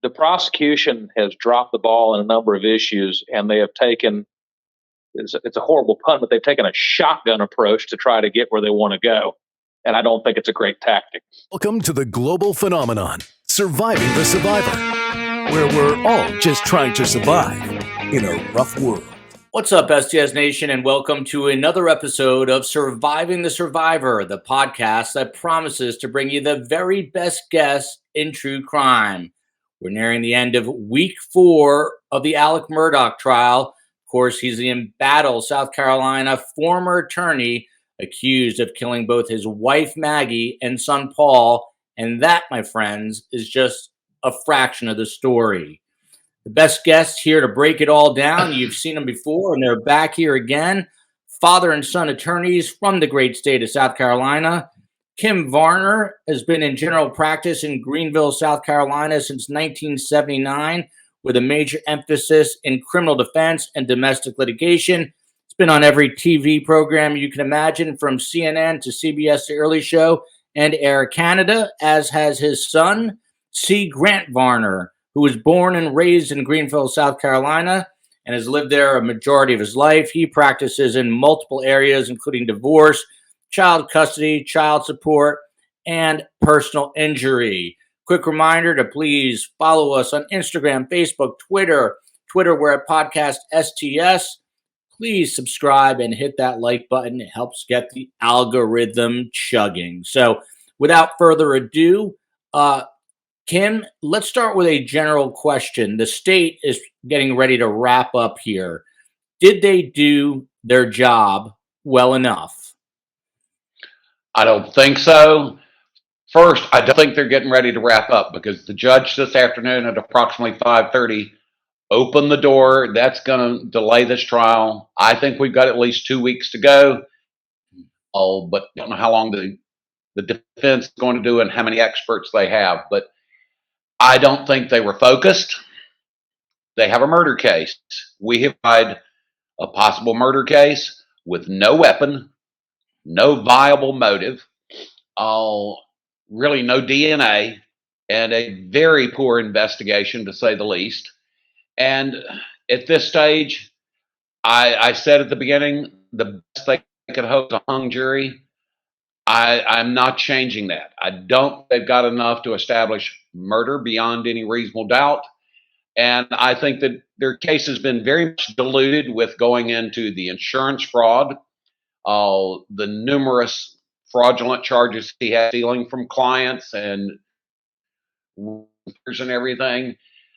The prosecution has dropped the ball in a number of issues, and they have taken, it's a horrible pun, but they've taken a shotgun approach to try to get where they want to go. And I don't think it's a great tactic. Welcome to the global phenomenon, Surviving the Survivor, where we're all just trying to survive in a rough world. What's up, STS Nation, and welcome to another episode of Surviving the Survivor, the podcast that promises to bring you the very best guests in true crime. We're nearing the end of week 4 of the Alex Murdaugh trial. Of course, he's the embattled South Carolina former attorney accused of killing both his wife, Maggie, and son, Paul. And that, my friends, is just a fraction of the story. The best guests here to break it all down. You've seen them before, and they're back here again. Father and son attorneys from the great state of South Carolina. Kim Varner has been in general practice in Greenville, South Carolina since 1979, with a major emphasis in criminal defense and domestic litigation. It's been on every TV program you can imagine, from CNN to CBS Early Show and Air Canada, as has his son, C. Grant Varner, who was born and raised in Greenville, South Carolina, and has lived there a majority of his life. He practices in multiple areas, including divorce, child custody, child support, and personal injury. Quick reminder to please follow us on Instagram, Facebook, Twitter, we're at Podcast STS. Please subscribe and hit that like button. It helps get the algorithm chugging. So without further ado, Kim, let's start with a general question. The state is getting ready to wrap up here. Did they do their job well enough? I don't think so. First, I don't think they're getting ready to wrap up, because the judge this afternoon at approximately 5:30 opened the door. That's going to delay this trial. I think we've got at least 2 weeks to go. But I don't know how long the defense is going to do and how many experts they have. But I don't think they were focused. They have a murder case. We have tried a possible murder case with no weapon, no viable motive, really no DNA, and a very poor investigation, to say the least. And at this stage, I said at the beginning, the best they could hope is a hung jury. I'm not changing that. I don't. They've got enough to establish murder beyond any reasonable doubt. And I think that their case has been very much diluted with going into the insurance fraud, the numerous fraudulent charges he had stealing from clients and everything.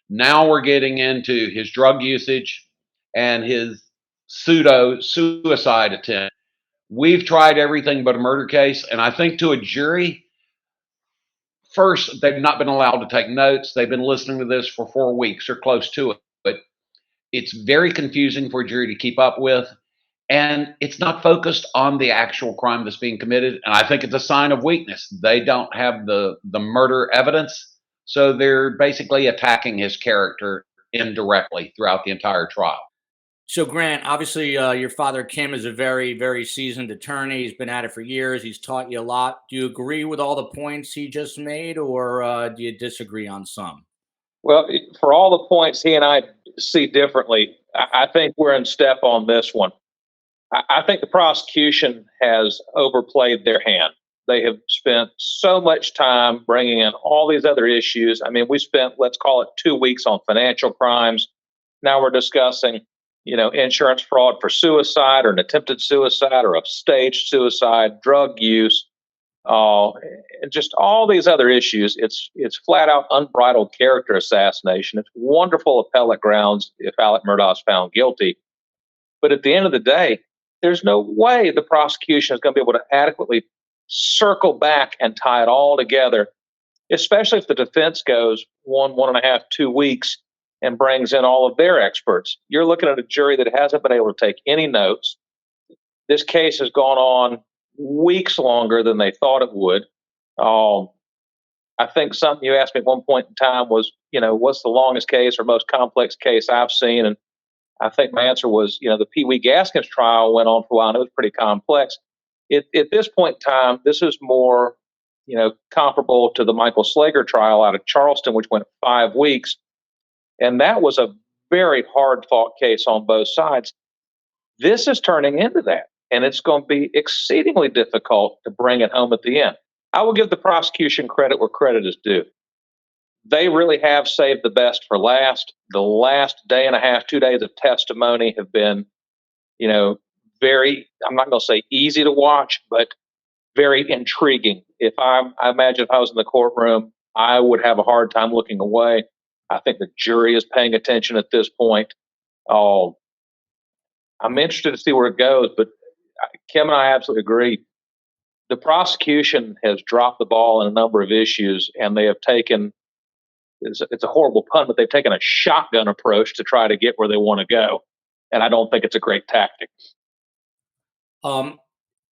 Now we're getting into his drug usage and his pseudo suicide attempt. We've tried everything but a murder case, and I think to a jury, first, they've not been allowed to take notes. They've been listening to this for 4 weeks or close to it, but it's very confusing for a jury to keep up with, and it's not focused on the actual crime that's being committed, and I think it's a sign of weakness. They don't have the murder evidence, so they're basically attacking his character indirectly throughout the entire trial. So, Grant, obviously, your father, Kim, is a very, very seasoned attorney. He's been at it for years. He's taught you a lot. Do you agree with all the points he just made, or do you disagree on some? Well, for all the points he and I see differently, I think we're in step on this one. I think the prosecution has overplayed their hand. They have spent so much time bringing in all these other issues. I mean, we spent, let's call it 2 weeks on financial crimes. Now we're discussing insurance fraud for suicide or an attempted suicide or a staged suicide, drug use, and just all these other issues. It's flat out unbridled character assassination. It's wonderful appellate grounds if Alex Murdaugh is found guilty. But at the end of the day, there's no way the prosecution is going to be able to adequately circle back and tie it all together, especially if the defense goes 1.5, 2 weeks and brings in all of their experts. You're looking at a jury that hasn't been able to take any notes. This case has gone on weeks longer than they thought it would. I think something you asked me at one point in time was, what's the longest case or most complex case I've seen? And I think my answer was, the Pee Wee Gaskins trial went on for a while and it was pretty complex. At this point in time, this is more comparable to the Michael Slager trial out of Charleston, which went 5 weeks. And that was a very hard fought case on both sides. This is turning into that, and it's going to be exceedingly difficult to bring it home at the end. I will give the prosecution credit where credit is due. They really have saved the best for last. The last day and a half, 2 days of testimony have been, very, I'm not going to say easy to watch, but very intriguing. I imagine if I was in the courtroom, I would have a hard time looking away. I think the jury is paying attention at this point. I'm interested to see where it goes, but Kim and I absolutely agree. The prosecution has dropped the ball in a number of issues, and they have taken, it's a horrible pun, but they've taken a shotgun approach to try to get where they want to go. And I don't think it's a great tactic.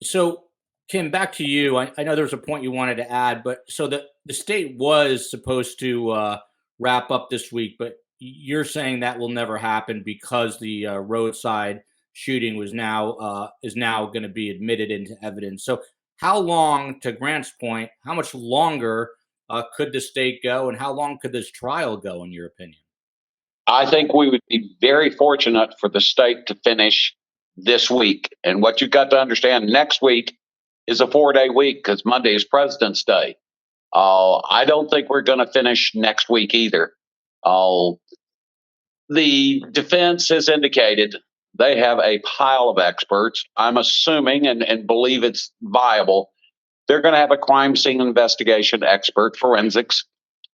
So, Kim, back to you. I know there's a point you wanted to add, but so the state was supposed to wrap up this week, but you're saying that will never happen because the roadside shooting is now going to be admitted into evidence. So how long, to Grant's point, how much longer could the state go, and how long could this trial go, in your opinion? I think we would be very fortunate for the state to finish this week. And what you've got to understand, next week is a 4-day week because Monday is President's Day. I don't think we're going to finish next week either. The defense has indicated they have a pile of experts. I'm assuming and believe it's viable. They're going to have a crime scene investigation expert, forensics,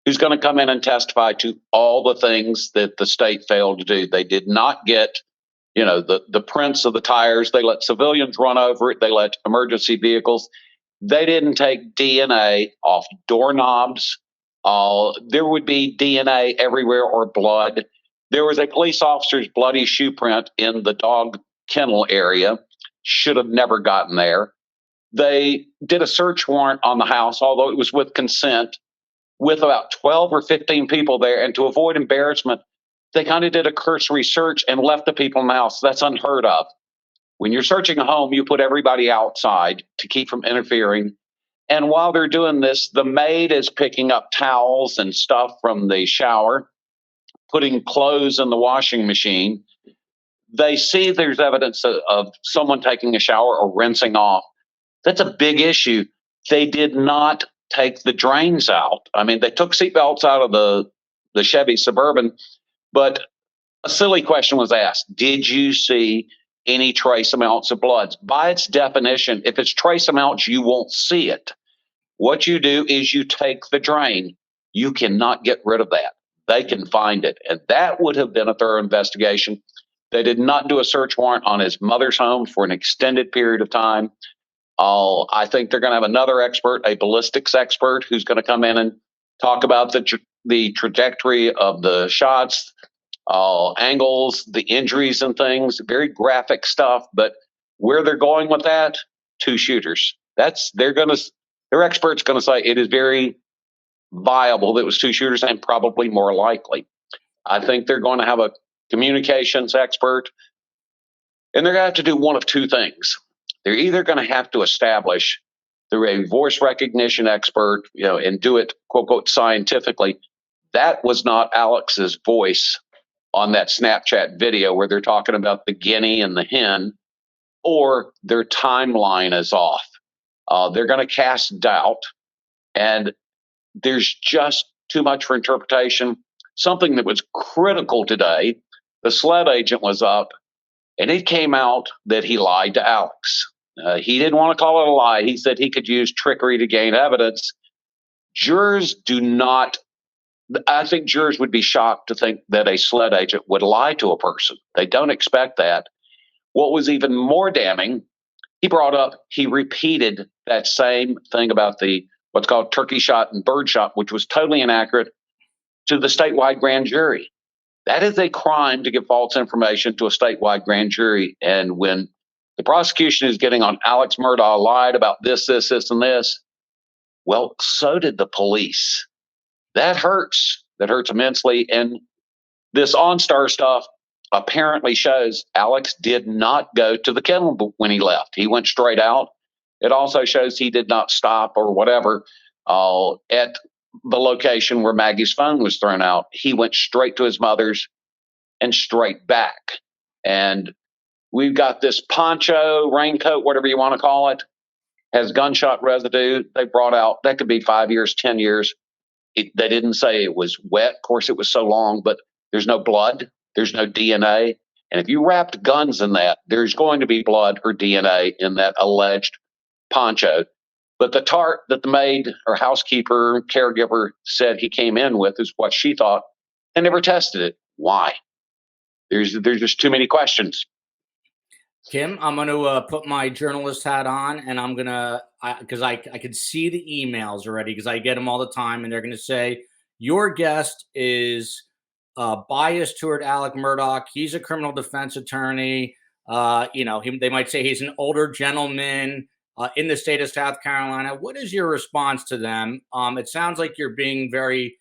who's going to come in and testify to all the things that the state failed to do. They did not get, the prints of the tires. They let civilians run over it. They let emergency vehicles. They didn't take DNA off doorknobs. There would be DNA everywhere or blood. There was a police officer's bloody shoe print in the dog kennel area. Should have never gotten there. They did a search warrant on the house, although it was with consent, with about 12 or 15 people there. And to avoid embarrassment, they kind of did a cursory search and left the people in the house. That's unheard of. When you're searching a home, you put everybody outside to keep from interfering. And while they're doing this, the maid is picking up towels and stuff from the shower, putting clothes in the washing machine. They see there's evidence of someone taking a shower or rinsing off. That's a big issue. They did not take the drains out. I mean, they took seatbelts out of the Chevy Suburban, but a silly question was asked. Did you see any trace amounts of blood? By its definition, if it's trace amounts, you won't see it. What you do is you take the drain. You cannot get rid of that. They can find it. And that would have been a thorough investigation. They did not do a search warrant on his mother's home for an extended period of time. I think they're going to have another expert, a ballistics expert, who's going to come in and talk about the trajectory of the shots, angles, the injuries and things, very graphic stuff. But where they're going with that, 2 shooters. Their expert's going to say it is very viable that it was 2 shooters and probably more likely. I think they're going to have a communications expert, and they're going to have to do one of 2 things. They're either going to have to establish through a voice recognition expert, and do it, quote, quote, scientifically. That was not Alex's voice on that Snapchat video where they're talking about the guinea and the hen, or their timeline is off. They're going to cast doubt, and there's just too much for interpretation. Something that was critical today, the SLED agent was up, and it came out that he lied to Alex. He didn't want to call it a lie. He said he could use trickery to gain evidence. Jurors do not, I think jurors would be shocked to think that a SLED agent would lie to a person. They don't expect that. What was even more damning, he repeated that same thing about the what's called turkey shot and bird shot, which was totally inaccurate, to the statewide grand jury. That is a crime to give false information to a statewide grand jury. And when the prosecution is getting on Alex Murdaugh lied about this, and this, well, so did the police. That hurts. That hurts immensely. And this OnStar stuff apparently shows Alex did not go to the kennel when he left. He went straight out. It also shows he did not stop or whatever. at the location where Maggie's phone was thrown out. He went straight to his mother's and straight back. And we've got this poncho, raincoat, whatever you want to call it, has gunshot residue. They brought out, that could be 5 years, 10 years. They didn't say it was wet. Of course, it was so long, but there's no blood. There's no DNA. And if you wrapped guns in that, there's going to be blood or DNA in that alleged poncho. But the tarp that the maid or housekeeper, caregiver said he came in with is what she thought. They never tested it. Why? There's just too many questions. Kim, I'm going to put my journalist hat on, and I'm going to, because I could see the emails already, because I get them all the time, and they're going to say, your guest is biased toward Alex Murdaugh. He's a criminal defense attorney. They might say he's an older gentleman in the state of South Carolina. What is your response to them? It sounds like you're being very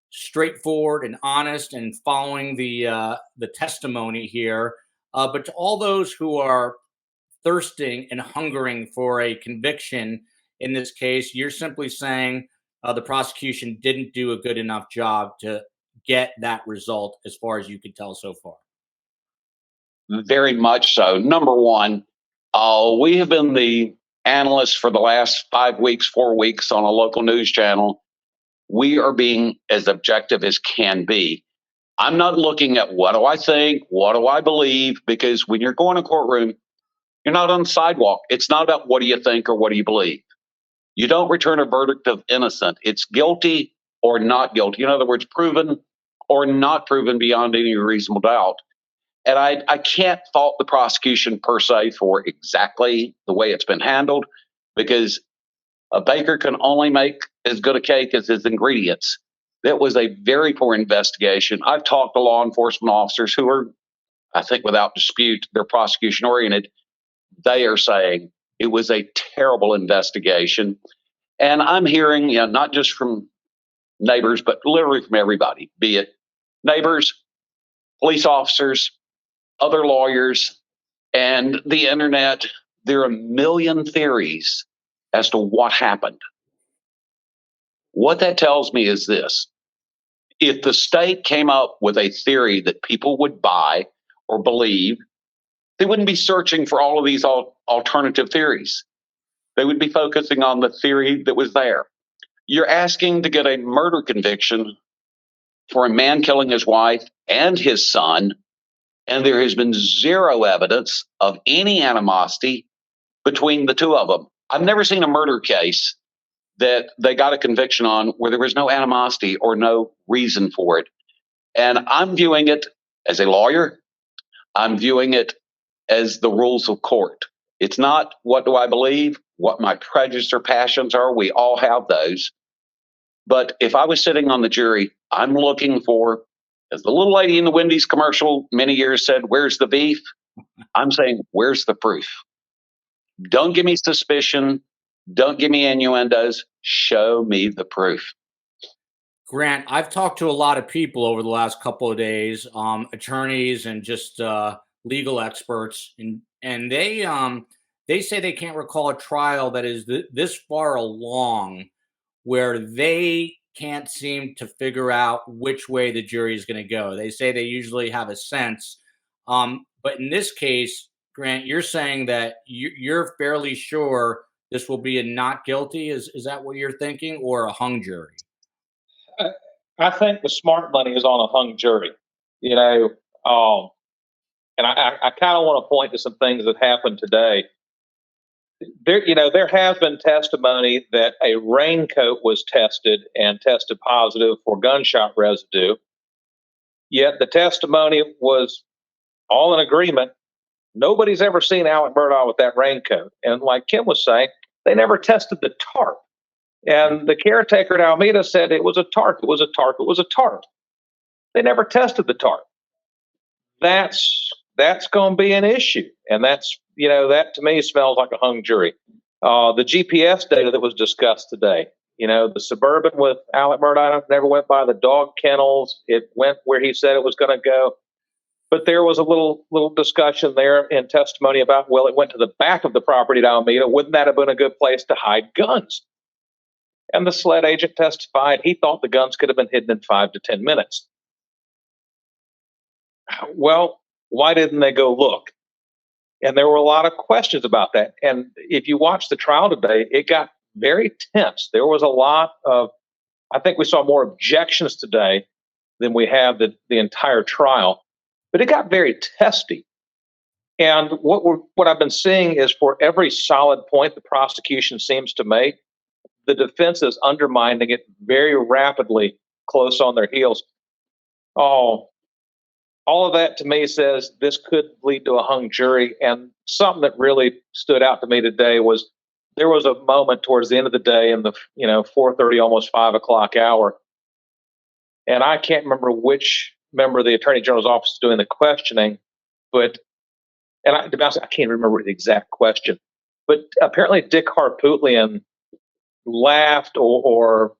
straightforward and honest and following the testimony here. But to all those who are thirsting and hungering for a conviction in this case, you're simply saying the prosecution didn't do a good enough job to get that result as far as you could tell so far. Very much so. Number one, we have been the analysts for the last 5 weeks, 4 weeks on a local news channel. We are being as objective as can be. I'm not looking at what do I think, what do I believe, because when you're going to a courtroom, you're not on the sidewalk. It's not about what do you think or what do you believe. You don't return a verdict of innocent. It's guilty or not guilty. In other words, proven or not proven beyond any reasonable doubt. And I can't fault the prosecution per se for exactly the way it's been handled, because a baker can only make as good a cake as his ingredients. That was a very poor investigation. I've talked to law enforcement officers who are, I think without dispute, they're prosecution oriented. They are saying it was a terrible investigation. And I'm hearing, not just from neighbors, but literally from everybody, be it neighbors, police officers, other lawyers, and the internet. There are a million theories as to what happened. What that tells me is this. If the state came up with a theory that people would buy or believe, they wouldn't be searching for all of these alternative theories. They would be focusing on the theory that was there. You're asking to get a murder conviction for a man killing his wife and his son, and there has been zero evidence of any animosity between the two of them. I've never seen a murder case that they got a conviction on where there was no animosity or no reason for it. And I'm viewing it as a lawyer. I'm viewing it as the rules of court. It's not what do I believe, what my prejudice or passions are. We all have those. But if I was sitting on the jury, I'm looking for, as the little lady in the Wendy's commercial many years said, where's the beef? I'm saying, where's the proof? Don't give me suspicion. Don't give me innuendos. Show me the proof. Grant, I've talked to a lot of people over the last couple of days, attorneys and just legal experts, and they say they can't recall a trial that is this far along where they can't seem to figure out which way the jury is going to go. They say they usually have a sense, but in this case, Grant, you're saying that you're fairly sure this will be a not guilty. Is that what you're thinking, or a hung jury? I think the smart money is on a hung jury, and I kind of want to point to some things that happened today. There has been testimony that a raincoat was tested and tested positive for gunshot residue. Yet the testimony was all in agreement. Nobody's ever seen Alex Murdaugh with that raincoat. And like Kim was saying, they never tested the tarp. And the caretaker at Alameda said it was a tarp. It was a tarp. It was a tarp. They never tested the tarp. That's going to be an issue. And that's, that to me smells like a hung jury. The GPS data that was discussed today, the Suburban with Alex Murdaugh never went by the dog kennels. It went where he said it was going to go. But there was a little discussion there in testimony about, well, it went to the back of the property at Alameda. Wouldn't that have been a good place to hide guns? And the SLED agent testified he thought the guns could have been hidden in 5 to 10 minutes. Well, why didn't they go look? And there were a lot of questions about that. And if you watch the trial today, it got very tense. There was a lot of, I think we saw more objections today than we have the entire trial, but it got very testy. And what I've been seeing is for every solid point the prosecution seems to make, the defense is undermining it very rapidly, close on their heels. Oh, all of that to me says this could lead to a hung jury. And something that really stood out to me today was there was a moment towards the end of the day in the 4:30, almost 5 o'clock hour, and I can't remember which member of the Attorney General's office is doing the questioning, but to be honest, I can't remember the exact question. But apparently, Dick Harpootlian laughed or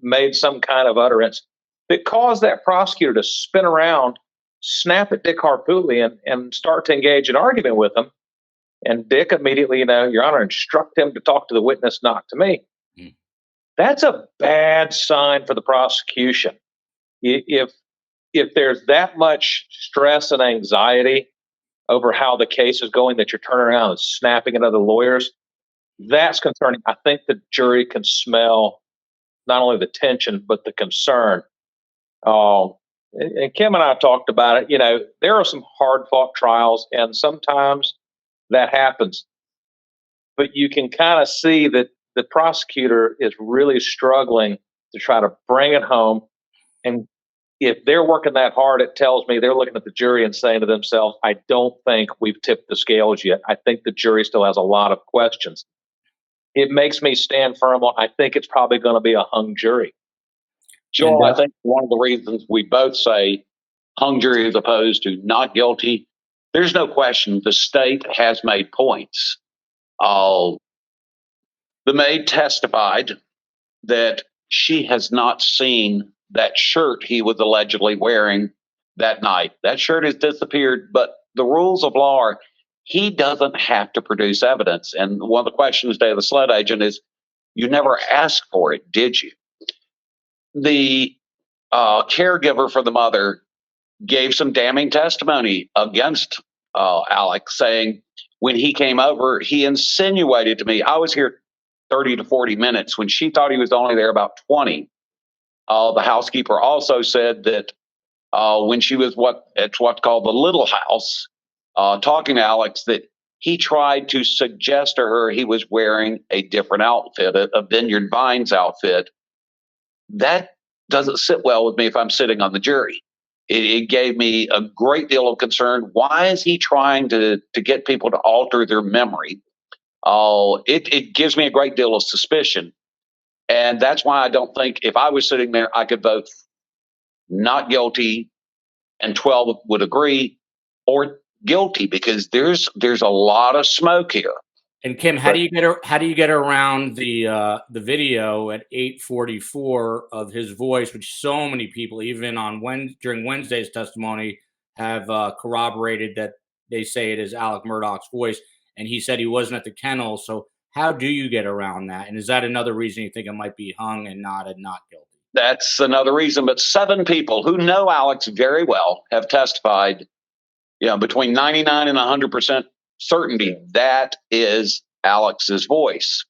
made some kind of utterance that caused that prosecutor to spin around, snap at Dick Harpootlian, and start to engage in argument with him. And Dick immediately, Your Honor, instruct him to talk to the witness, not to me. Mm. That's a bad sign for the prosecution. If there's that much stress and anxiety over how the case is going that you're turning around and snapping at other lawyers, that's concerning. I think the jury can smell not only the tension, but the concern. And Kim and I talked about it. There are some hard-fought trials, and sometimes that happens. But you can kind of see that the prosecutor is really struggling to try to bring it home. And if they're working that hard, it tells me they're looking at the jury and saying to themselves, I don't think we've tipped the scales yet. I think the jury still has a lot of questions. It makes me stand firm on, I think it's probably going to be a hung jury. Joel, I think one of the reasons we both say hung jury as opposed to not guilty, there's no question the state has made points. The maid testified that she has not seen that shirt he was allegedly wearing that night. That shirt has disappeared, but the rules of law are he doesn't have to produce evidence. And one of the questions today of the SLED agent is, you never asked for it, did you? The caregiver for the mother gave some damning testimony against Alex, saying when he came over, he insinuated to me, I was here 30 to 40 minutes when she thought he was only there about 20. The housekeeper also said that when she was what's called the little house, talking to Alex, that he tried to suggest to her he was wearing a different outfit, a Vineyard Vines outfit. That doesn't sit well with me if I'm sitting on the jury. It gave me a great deal of concern. Why is he trying to get people to alter their memory? It gives me a great deal of suspicion. And that's why I don't think if I was sitting there, I could vote not guilty and 12 would agree, or guilty, because there's a lot of smoke here. And Kim, how do you get around the video at 8:44 of his voice, which so many people, even during Wednesday's testimony, have corroborated that they say it is Alex Murdaugh's voice, and he said he wasn't at the kennel. So how do you get around that? And is that another reason you think it might be hung and not guilty? That's another reason. But 7 people who know Alex very well have testified, between 99 and 100% certainty that is Alex's voice.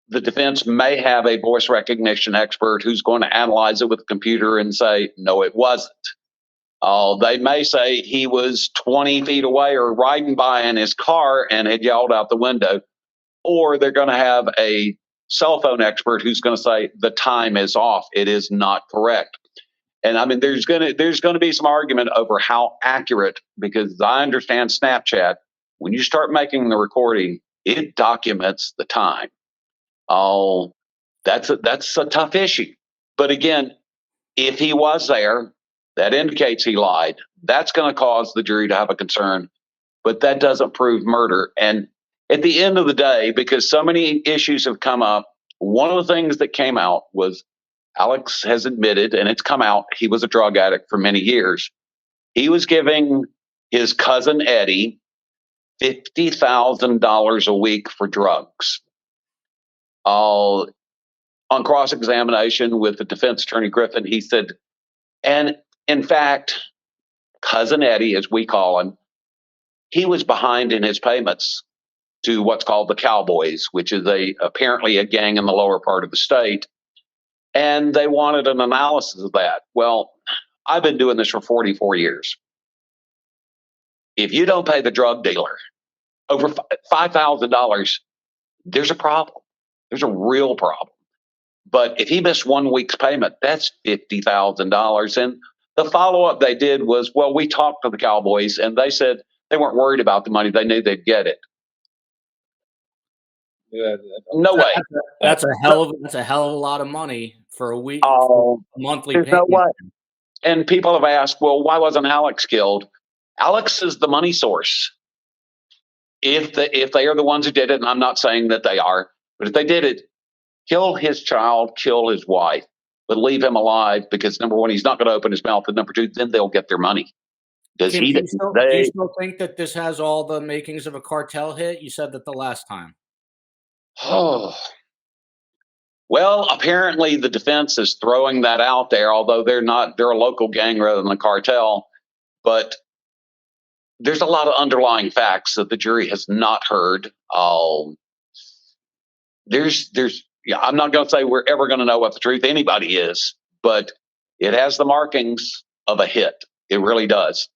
The defense may have a voice recognition expert who's going to analyze it with a computer and say, no, it wasn't. They may say he was 20 feet away or riding by in his car and had yelled out the window. Or they're going to have a cell phone expert who's going to say the time is off. It is not correct. And I mean, there's going to be some argument over how accurate, because I understand Snapchat. When you start making the recording, it documents the time. That's a tough issue. But again, if he was there, that indicates he lied. That's going to cause the jury to have a concern, but that doesn't prove murder. And at the end of the day, because so many issues have come up, one of the things that came out was Alex has admitted, and it's come out, he was a drug addict for many years. He was giving his cousin Eddie $50,000 a week for drugs. on cross-examination with the defense attorney Griffin, he said, and in fact, Cousin Eddie, as we call him, he was behind in his payments to what's called the Cowboys, which is apparently a gang in the lower part of the state. And they wanted an analysis of that. Well, I've been doing this for 44 years. If you don't pay the drug dealer over $5,000, there's a problem. There's a real problem. But if he missed 1 week's payment, that's $50,000. And the follow-up they did was, well, we talked to the Cowboys, and they said they weren't worried about the money. They knew they'd get it. Yeah, No way. That's a hell of a lot of money for a week, monthly there's payment. no way. And people have asked, well, why wasn't Alex killed? Alex is the money source. If they are the ones who did it, and I'm not saying that they are, but if they did it, kill his child, kill his wife, but leave him alive, because number one, he's not going to open his mouth, and number two, then they'll get their money. Because Do you still think that this has all the makings of a cartel hit? You said that the last time. Oh, well, apparently the defense is throwing that out there, although they're a local gang rather than a cartel. But there's a lot of underlying facts that the jury has not heard. I'm not going to say we're ever going to know what the truth anybody is, but it has the markings of a hit. It really does.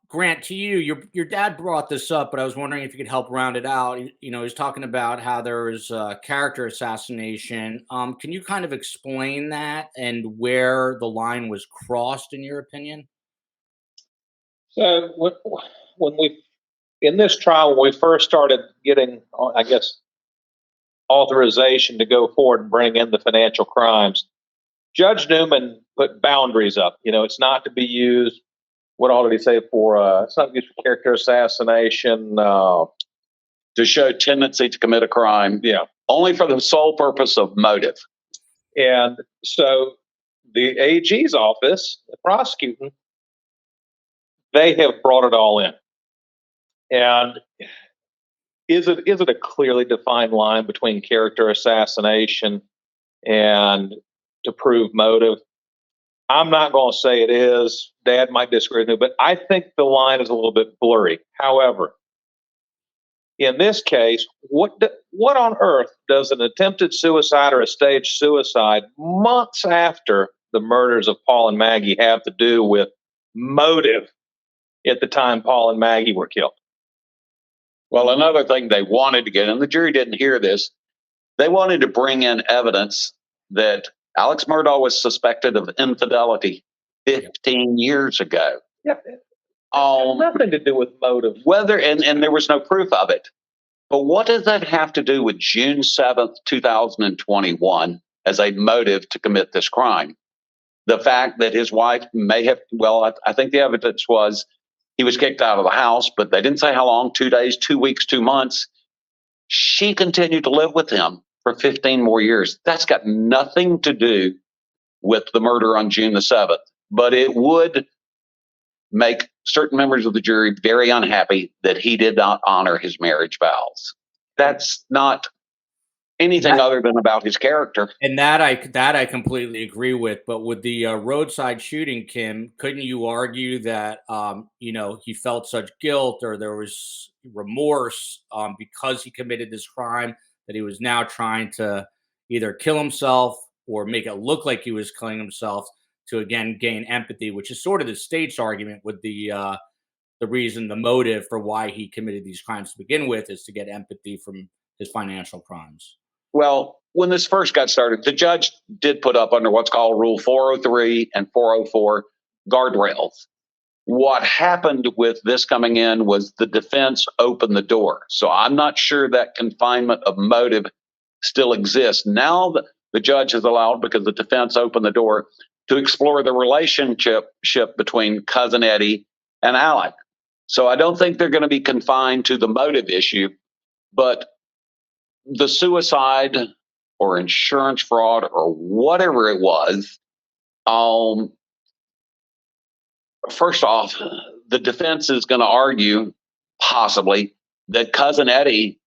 Grant, to you, your dad brought this up, but I was wondering if you could help round it out. You know, he's talking about how there was character assassination. Can you kind of explain that and where the line was crossed, in your opinion? So when we, in this trial, when we first started getting, I guess, authorization to go forward and bring in the financial crimes, Judge Newman put boundaries up. You know, it's not to be used. What all did he say for? It's not used for character assassination. To show tendency to commit a crime. Yeah. Only for the sole purpose of motive. And so the AG's office, the prosecuting, they have brought it all in. And is it a clearly defined line between character assassination and to prove motive? I'm not going to say it is. Dad might disagree with me, but I think the line is a little bit blurry. However, in this case, what on earth does an attempted suicide or a staged suicide months after the murders of Paul and Maggie have to do with motive at the time Paul and Maggie were killed? Well, another thing they wanted to get, and the jury didn't hear this, they wanted to bring in evidence that Alex Murdaugh was suspected of infidelity 15 years ago. Yep. Nothing to do with motive. And there was no proof of it. But what does that have to do with June 7th, 2021 as a motive to commit this crime? The fact that his wife may have, I think the evidence was he was kicked out of the house, but they didn't say how long, 2 days, 2 weeks, 2 months. She continued to live with him for 15 more years. That's got nothing to do with the murder on June the 7th, but it would make certain members of the jury very unhappy that he did not honor his marriage vows. That's not anything other than about his character. And that I completely agree with. But with the roadside shooting, Kim, couldn't you argue that he felt such guilt or there was remorse because he committed this crime, that he was now trying to either kill himself or make it look like he was killing himself to again gain empathy, which is sort of the state's argument with the reason, the motive for why he committed these crimes to begin with is to get empathy from his financial crimes. Well, when this first got started, the judge did put up under what's called Rule 403 and 404 guardrails. What happened with this coming in was the defense opened the door. So I'm not sure that confinement of motive still exists. Now the judge has allowed, because the defense opened the door, to explore the relationship between Cousin Eddie and Alec. So I don't think they're going to be confined to the motive issue, but the suicide or insurance fraud or whatever it was, first off, the defense is going to argue possibly that Cousin Eddie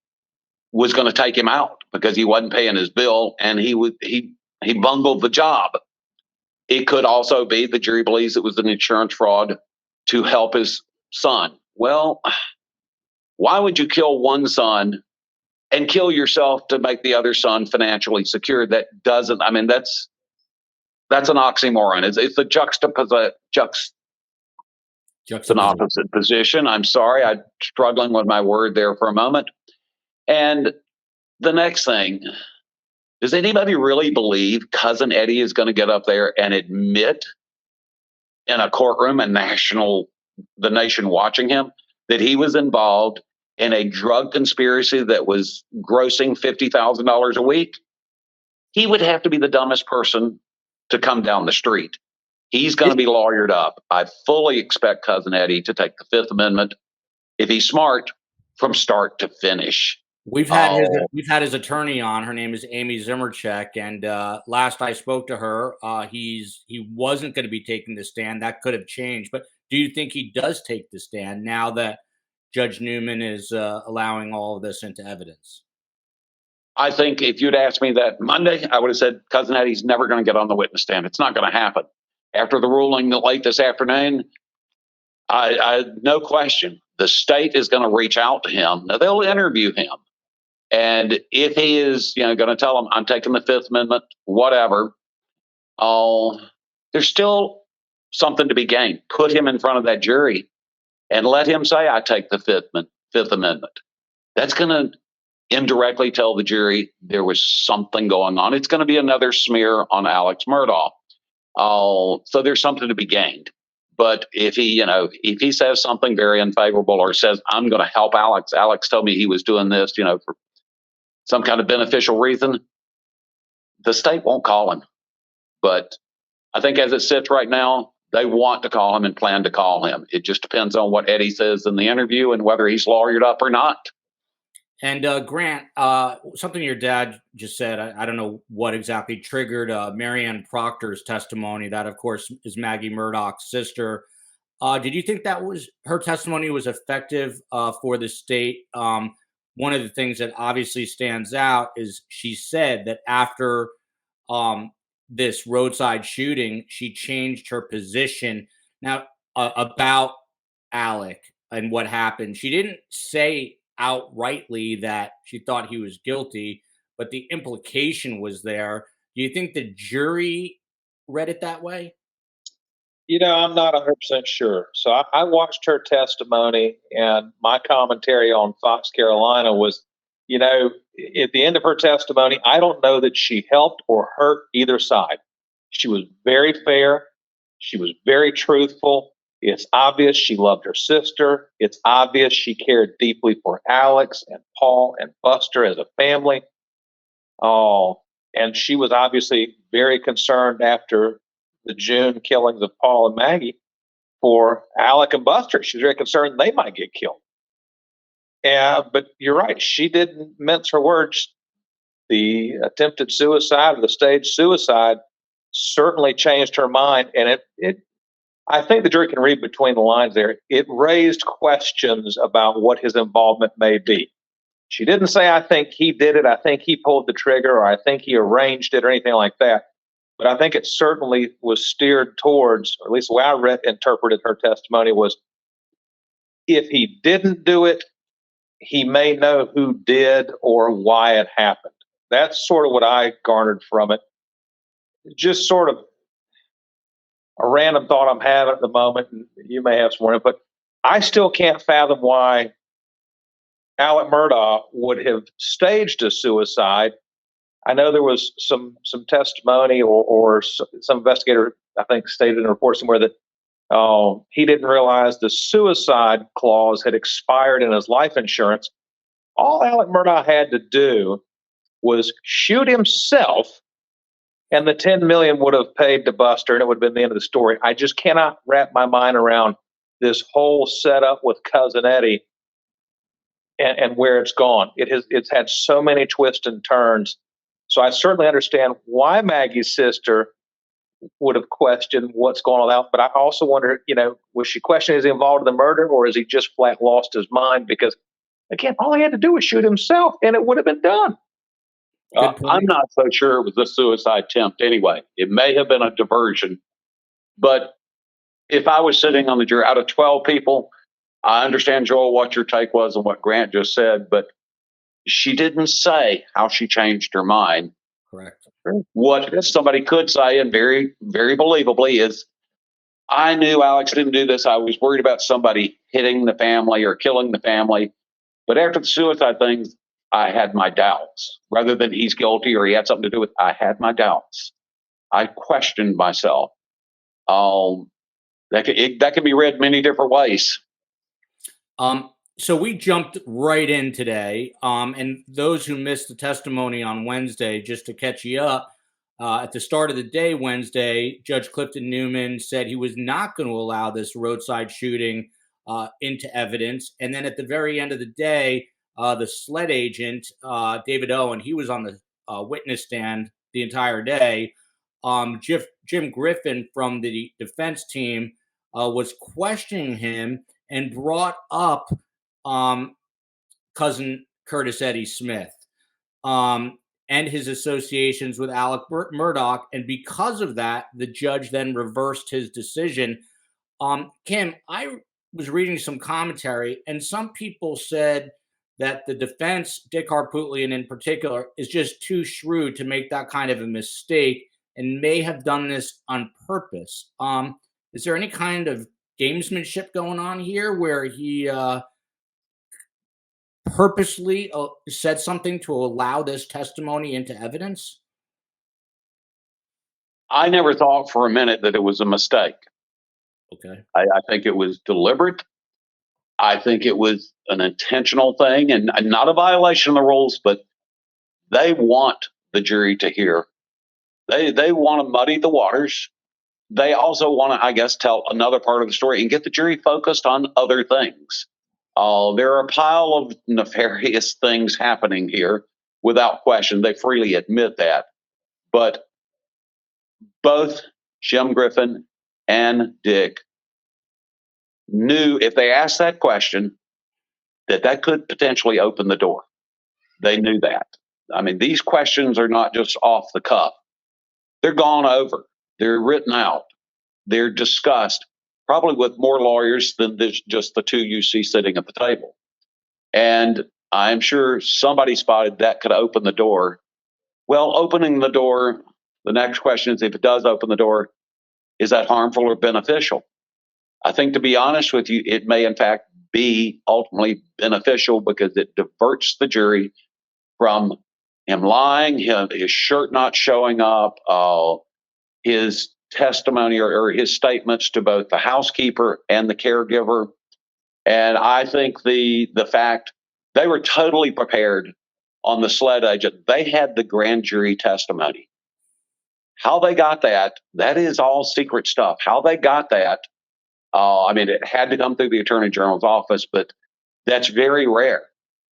was going to take him out because he wasn't paying his bill and he bungled the job. It could also be the jury believes it was an insurance fraud to help his son. Well, why would you kill one son and kill yourself to make the other son financially secure? That doesn't, I mean, that's an oxymoron. It's a it's an opposite position. I'm sorry. I'm struggling with my word there for a moment. And the next thing, does anybody really believe Cousin Eddie is going to get up there and admit in a courtroom and the nation watching him that he was involved in a drug conspiracy that was grossing $50,000 a week? He would have to be the dumbest person to come down the street. He's going to be lawyered up. I fully expect Cousin Eddie to take the Fifth Amendment, if he's smart, from start to finish. We've had his attorney on. Her name is Amy Zimmercheck, and last I spoke to her, he wasn't going to be taking the stand. That could have changed, but do you think he does take the stand now that Judge Newman is allowing all of this into evidence? I think if you'd asked me that Monday, I would have said Cousin Eddie's never going to get on the witness stand. It's not going to happen. After the ruling late this afternoon, I no question, the state is going to reach out to him. Now, they'll interview him. And if he is, going to tell them, I'm taking the Fifth Amendment, whatever, there's still something to be gained. Put him in front of that jury and let him say, I take the Fifth Amendment. That's going to indirectly tell the jury there was something going on. It's going to be another smear on Alex Murdaugh. So there's something to be gained. But if he says something very unfavorable or says, I'm going to help Alex told me he was doing this, for some kind of beneficial reason, the state won't call him. But I think as it sits right now, they want to call him and plan to call him. It just depends on what Eddie says in the interview and whether he's lawyered up or not. And Grant, something your dad just said, I don't know what exactly triggered Marianne Proctor's testimony. That, of course, is Maggie Murdaugh's sister. Did you think that her testimony was effective for the state? One of the things that obviously stands out is she said that after this roadside shooting, she changed her position now about Alec and what happened. She didn't say outrightly that she thought he was guilty, but the implication was there. Do you think the jury read it that way? I'm not 100% sure. So I watched her testimony, and my commentary on Fox Carolina was, at the end of her testimony, I don't know that she helped or hurt either side. She was very fair. She was very truthful. It's obvious she loved her sister. It's obvious she cared deeply for Alex and Paul and Buster as a family. And she was obviously very concerned after the June killings of Paul and Maggie for Alec and Buster. She was very concerned they might get killed. But you're right. She didn't mince her words. The attempted suicide or the staged suicide certainly changed her mind. And I think the jury can read between the lines there. It raised questions about what his involvement may be. She didn't say, I think he did it, I think he pulled the trigger, or I think he arranged it, or anything like that. But I think it certainly was steered towards, or at least the way I interpreted her testimony was, if he didn't do it, he may know who did or why it happened. That's sort of what I garnered from it. Just sort of a random thought I'm having at the moment, and you may have some more input. I still can't fathom why Alex Murdaugh would have staged a suicide. I know there was some testimony or some investigator, I think, stated in a report somewhere that he didn't realize the suicide clause had expired in his life insurance. All Alex Murdaugh had to do was shoot himself, and the $10 million would have paid to Buster, and it would have been the end of the story. I just cannot wrap my mind around this whole setup with Cousin Eddie and where it's gone. It's had so many twists and turns. So I certainly understand why Maggie's sister would have questioned what's going on out. But I also wonder, was she questioning, is he involved in the murder, or is he just flat lost his mind? Because, again, all he had to do was shoot himself, and it would have been done. Good point. I'm not so sure it was a suicide attempt anyway. It may have been a diversion. But if I was sitting on the jury out of 12 people, I understand, Joel, what your take was and what Grant just said, but she didn't say how she changed her mind. Correct. What somebody could say, and very, very believably, is I knew Alex didn't do this. I was worried about somebody hitting the family or killing the family. But after the suicide thing, I had my doubts. Rather than he's guilty or he had something to do with it, I had my doubts. I questioned myself. That can be read many different ways. So we jumped right in today. And those who missed the testimony on Wednesday, just to catch you up, at the start of the day Wednesday, Judge Clifton Newman said he was not going to allow this roadside shooting into evidence. And then at the very end of the day, the SLED agent, David Owen, he was on the witness stand the entire day. Jim Griffin from the defense team was questioning him and brought up cousin Curtis Eddie Smith and his associations with Alex Murdaugh. And because of that, the judge then reversed his decision. Kim, I was reading some commentary, and some people said that the defense, Dick Harpootlian in particular, is just too shrewd to make that kind of a mistake and may have done this on purpose. Is there any kind of gamesmanship going on here where he purposely said something to allow this testimony into evidence? I never thought for a minute that it was a mistake. Okay. I think it was deliberate. I think it was an intentional thing and not a violation of the rules, but they want the jury to hear. They want to muddy the waters. They also want to, I guess, tell another part of the story and get the jury focused on other things. There are a pile of nefarious things happening here, without question. They freely admit that. But both Jim Griffin and Dick knew if they asked that question, that could potentially open the door. They knew that. I mean, these questions are not just off the cuff. They're gone over. They're written out. They're discussed, probably with more lawyers than just the two you see sitting at the table. And I'm sure somebody spotted that could open the door. Well, opening the door, the next question is, if it does open the door, is that harmful or beneficial? I think, to be honest with you, it may in fact be ultimately beneficial because it diverts the jury from him lying, his shirt not showing up, his testimony or his statements to both the housekeeper and the caregiver. And I think the fact they were totally prepared on the SLED agent. They had the grand jury testimony. How they got that is all secret stuff. How they got that, I mean, it had to come through the Attorney General's office, but that's very rare.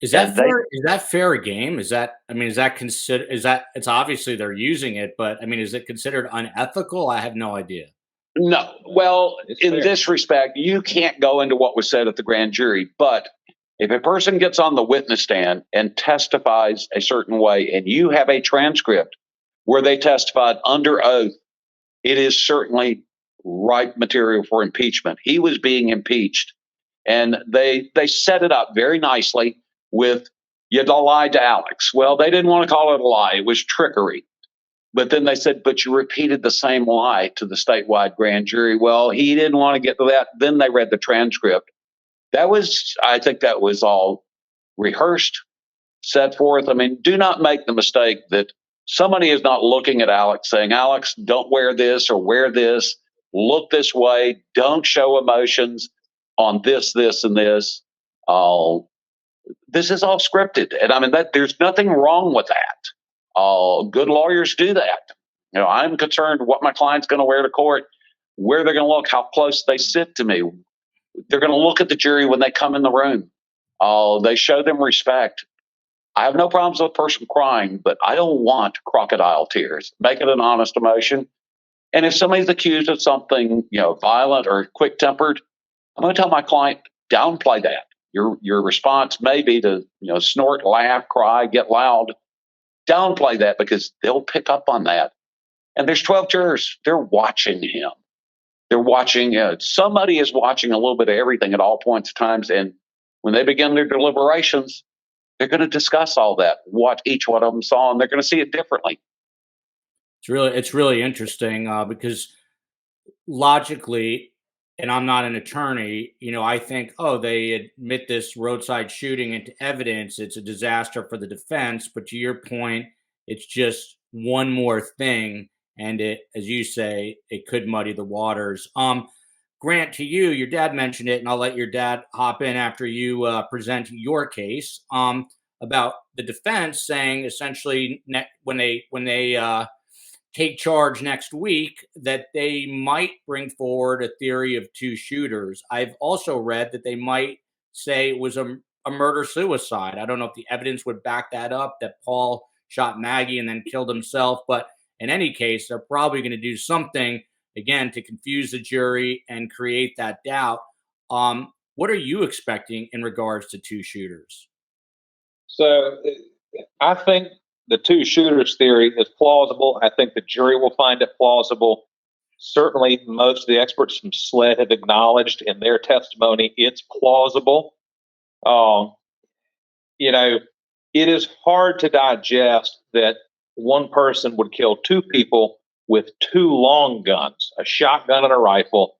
Is that fair? Is that fair game? Is that considered? It's obviously they're using it, but I mean, is it considered unethical? I have no idea. No. Well, in this respect, you can't go into what was said at the grand jury, but if a person gets on the witness stand and testifies a certain way, and you have a transcript where they testified under oath, it is certainly ripe material for impeachment. He was being impeached, and they set it up very nicely with, you lied to Alex. Well, they didn't want to call it a lie. It was trickery. But then they said, but you repeated the same lie to the statewide grand jury. Well, he didn't want to get to that. Then they read the transcript. I think that was all rehearsed, set forth. I mean, do not make the mistake that somebody is not looking at Alex saying, Alex, don't wear this or wear this. Look this way. Don't show emotions on this, this, and this. This is all scripted. And I mean, there's nothing wrong with that. Good lawyers do that. I'm concerned what my client's going to wear to court, where they're going to look, how close they sit to me. They're going to look at the jury when they come in the room. They show them respect. I have no problems with a person crying, but I don't want crocodile tears. Make it an honest emotion. And if somebody's accused of something, violent or quick-tempered, I'm going to tell my client, downplay that. Your response may be to, snort, laugh, cry, get loud. downplay that because they'll pick up on that. And there's 12 jurors. They're watching him. They're watching. Somebody is watching a little bit of everything at all points of times. And when they begin their deliberations, they're going to discuss all that, what each one of them saw, and they're going to see it differently. It's really interesting because logically, and I'm not an attorney, I think, oh, they admit this roadside shooting into evidence. It's a disaster for the defense. But to your point, it's just one more thing. And it, as you say, it could muddy the waters. Grant, to you, your dad mentioned it, and I'll let your dad hop in after you present your case about the defense saying essentially when they take charge next week that they might bring forward a theory of two shooters. I've also read that they might say it was a murder-suicide. I don't know if the evidence would back that up, that Paul shot Maggie and then killed himself. But in any case, they're probably going to do something, again, to confuse the jury and create that doubt. What are you expecting in regards to two shooters? So I think the two shooters theory is plausible. I think the jury will find it plausible. Certainly, most of the experts from SLED have acknowledged in their testimony it's plausible. It is hard to digest that one person would kill two people with two long guns, a shotgun and a rifle.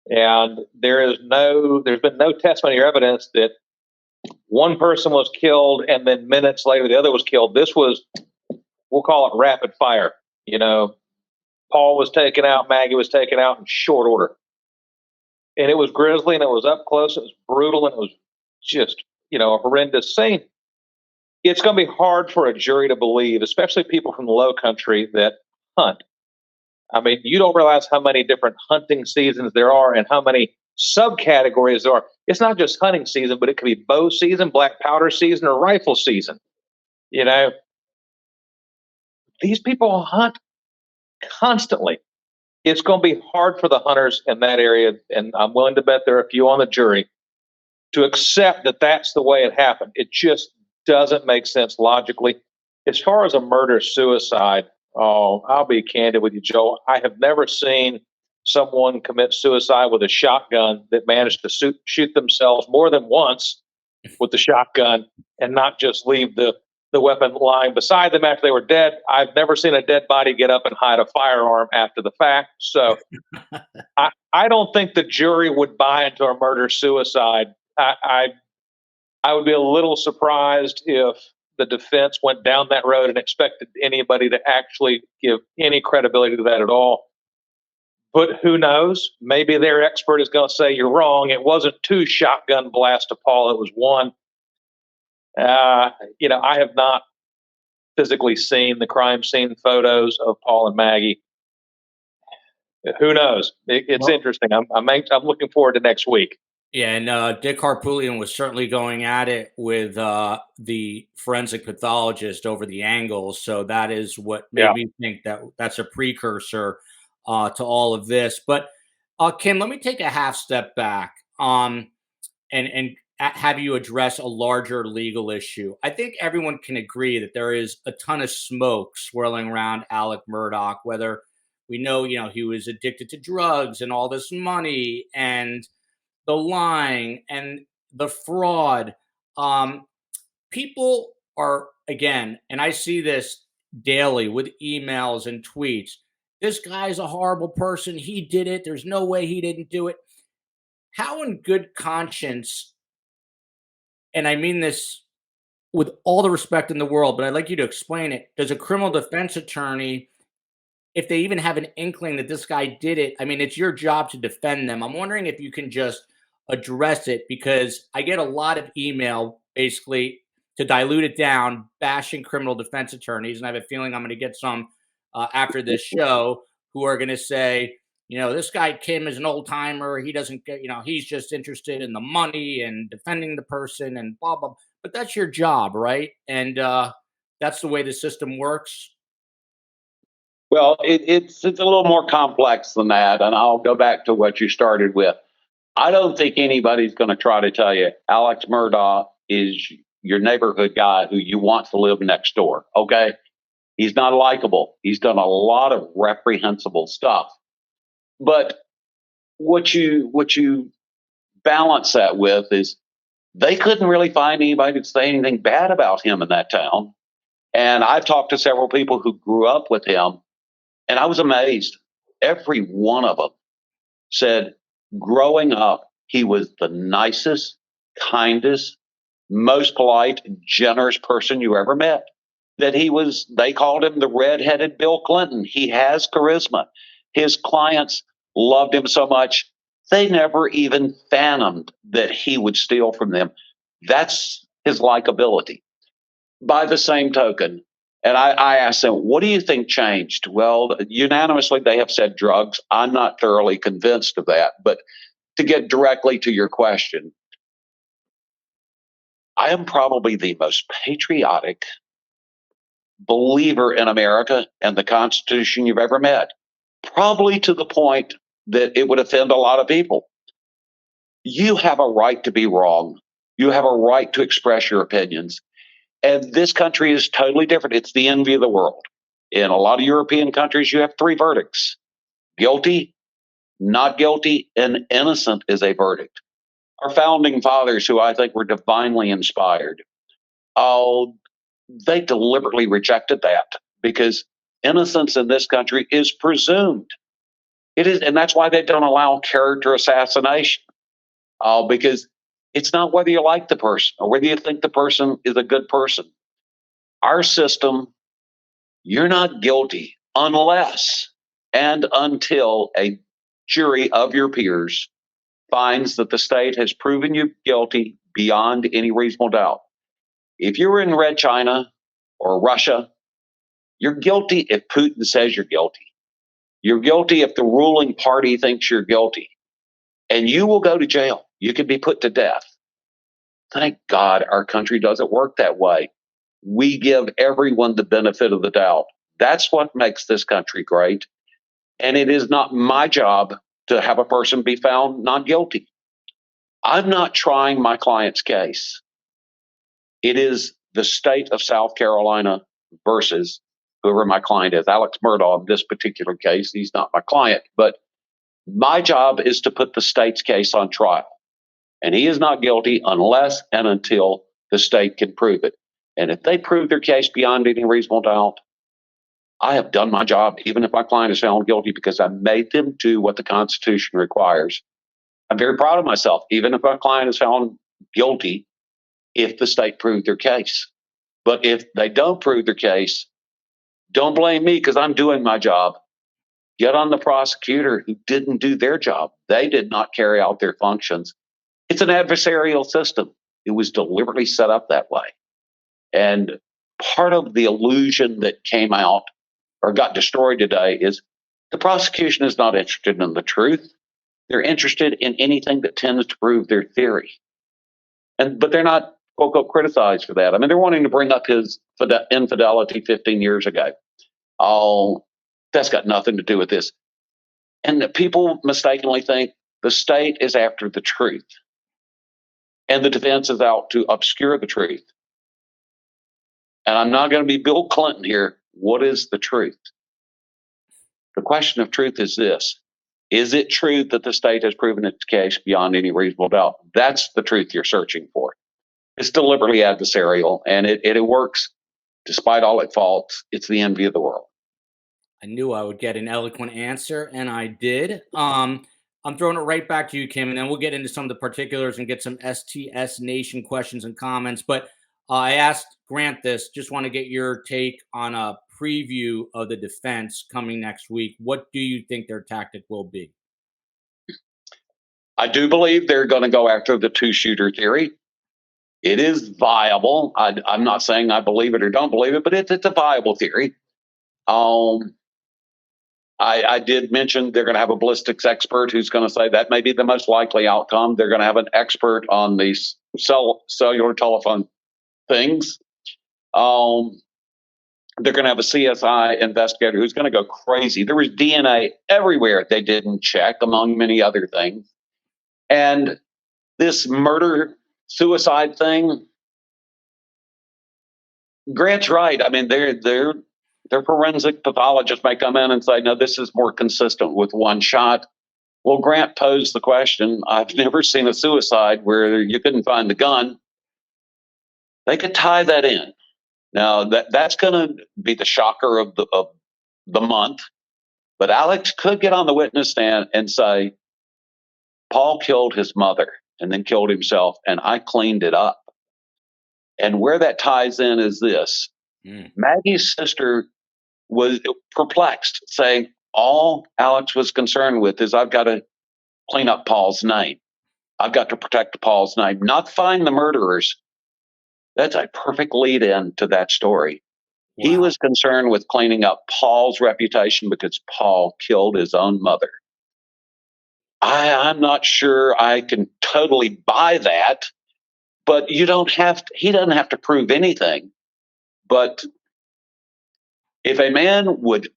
And there's been no testimony or evidence that one person was killed and then minutes later the other was killed. This was, we'll call it rapid fire. Paul was taken out, Maggie was taken out in short order. And it was grisly and it was up close, it was brutal, and it was just, a horrendous scene. It's going to be hard for a jury to believe, especially people from the low country that hunt. I mean, you don't realize how many different hunting seasons there are and how many subcategories there are. It's not just hunting season, but it could be bow season, black powder season, or rifle season. These people hunt constantly. It's going to be hard for the hunters in that area, and I'm willing to bet there are a few on the jury, to accept that that's the way it happened. It just doesn't make sense logically. As far as a murder-suicide, I'll be candid with you, Joe. I have never seen someone commit suicide with a shotgun that managed to shoot themselves more than once with the shotgun and not just leave the weapon lying beside them after they were dead. I've never seen a dead body get up and hide a firearm after the fact. So I don't think the jury would buy into a murder-suicide. I would be a little surprised if the defense went down that road and expected anybody to actually give any credibility to that at all. But who knows? Maybe their expert is going to say you're wrong. It wasn't two shotgun blasts to Paul. It was one. I have not physically seen the crime scene photos of Paul and Maggie. Who knows? It's interesting. I'm looking forward to next week. Yeah, and Dick Harpootlian was certainly going at it with the forensic pathologist over the angles. So that is what made me think that's a precursor to all of this. But Kim, let me take a half step back and have you address a larger legal issue. I think everyone can agree that there is a ton of smoke swirling around Alex Murdaugh, whether we know, he was addicted to drugs and all this money and the lying and the fraud. People are, again, and I see this daily with emails and tweets, this guy's a horrible person. He did it. There's no way he didn't do it. How in good conscience, and I mean this with all the respect in the world, but I'd like you to explain it, does a criminal defense attorney, if they even have an inkling that this guy did it, I mean, it's your job to defend them. I'm wondering if you can just address it, because I get a lot of email basically to dilute it down, bashing criminal defense attorneys. And I have a feeling I'm going to get some after this show who are going to say, this guy Kim is an old timer. He doesn't get, he's just interested in the money and defending the person and blah, blah. But that's your job, right? And that's the way the system works. Well, it's a little more complex than that. And I'll go back to what you started with. I don't think anybody's going to try to tell you Alex Murdaugh is your neighborhood guy who you want to live next door. Okay. He's not likable. He's done a lot of reprehensible stuff. But what you balance that with is they couldn't really find anybody to say anything bad about him in that town. And I've talked to several people who grew up with him, and I was amazed. Every one of them said, growing up, he was the nicest, kindest, most polite, generous person you ever met. They called him the red-headed Bill Clinton. He has charisma. His clients loved him so much, they never even fathomed that he would steal from them. That's his likability. By the same token, and I asked them, what do you think changed? Well, unanimously, they have said drugs. I'm not thoroughly convinced of that. But to get directly to your question, I am probably the most patriotic believer in America and the Constitution you've ever met, probably to the point that it would offend a lot of people. You have a right to be wrong. You have a right to express your opinions. And this country is totally different. It's the envy of the world. In a lot of European countries, you have 3 verdicts: guilty, not guilty, and innocent is a verdict. Our founding fathers, who I think were divinely inspired, they deliberately rejected that because innocence in this country is presumed. It is, and that's why they don't allow character assassination, because it's not whether you like the person or whether you think the person is a good person. Our system, you're not guilty unless and until a jury of your peers finds that the state has proven you guilty beyond any reasonable doubt. If you're in Red China or Russia, you're guilty if Putin says you're guilty. You're guilty if the ruling party thinks you're guilty. And you will go to jail. You can be put to death. Thank God our country doesn't work that way. We give everyone the benefit of the doubt. That's what makes this country great. And it is not my job to have a person be found not guilty. I'm not trying my client's case. It is the state of South Carolina versus whoever my client is. Alex Murdaugh, in this particular case, he's not my client. But my job is to put the state's case on trial. And he is not guilty unless and until the state can prove it. And if they prove their case beyond any reasonable doubt, I have done my job, even if my client is found guilty, because I made them do what the Constitution requires. I'm very proud of myself, even if my client is found guilty, if the state proved their case. But if they don't prove their case, don't blame me because I'm doing my job. Get on the prosecutor who didn't do their job. They did not carry out their functions. It's an adversarial system. It was deliberately set up that way. And part of the illusion that came out or got destroyed today is the prosecution is not interested in the truth. They're interested in anything that tends to prove their theory. But they're not, quote, unquote, criticized for that. I mean, they're wanting to bring up his infidelity 15 years ago. Oh, that's got nothing to do with this. And people mistakenly think the state is after the truth and the defense is out to obscure the truth. And I'm not going to be Bill Clinton here. What is the truth? The question of truth is this. Is it true that the state has proven its case beyond any reasonable doubt? That's the truth you're searching for. It's deliberately adversarial, and it works despite all its faults. It's the envy of the world. I knew I would get an eloquent answer, and I did. I'm throwing it right back to you, Kim, and then we'll get into some of the particulars and get some STS Nation questions and comments. But I asked Grant this, just want to get your take on a preview of the defense coming next week. What do you think their tactic will be? I do believe they're going to go after the 2-shooter theory. It is viable. I'm not saying I believe it or don't believe it, but it's a viable theory. I did mention they're going to have a ballistics expert who's going to say that may be the most likely outcome. They're going to have an expert on these cellular telephone things. They're going to have a CSI investigator who's going to go crazy. There was DNA everywhere they didn't check, among many other things. And this murder-suicide thing, Grant's right. I mean, their forensic pathologists may come in and say, no, this is more consistent with one shot. Well, Grant posed the question. I've never seen a suicide where you couldn't find the gun. They could tie that in. Now that's going to be the shocker of the month. But Alex could get on the witness stand and say, Paul killed his mother and then killed himself, and I cleaned it up. And where that ties in is this. Maggie's sister was perplexed, saying, all Alex was concerned with is I've got to clean up Paul's name. I've got to protect Paul's name, not find the murderers. That's a perfect lead in to that story. Wow. He was concerned with cleaning up Paul's reputation because Paul killed his own mother. I'm not sure I can totally buy that, but he doesn't have to prove anything. But if a man would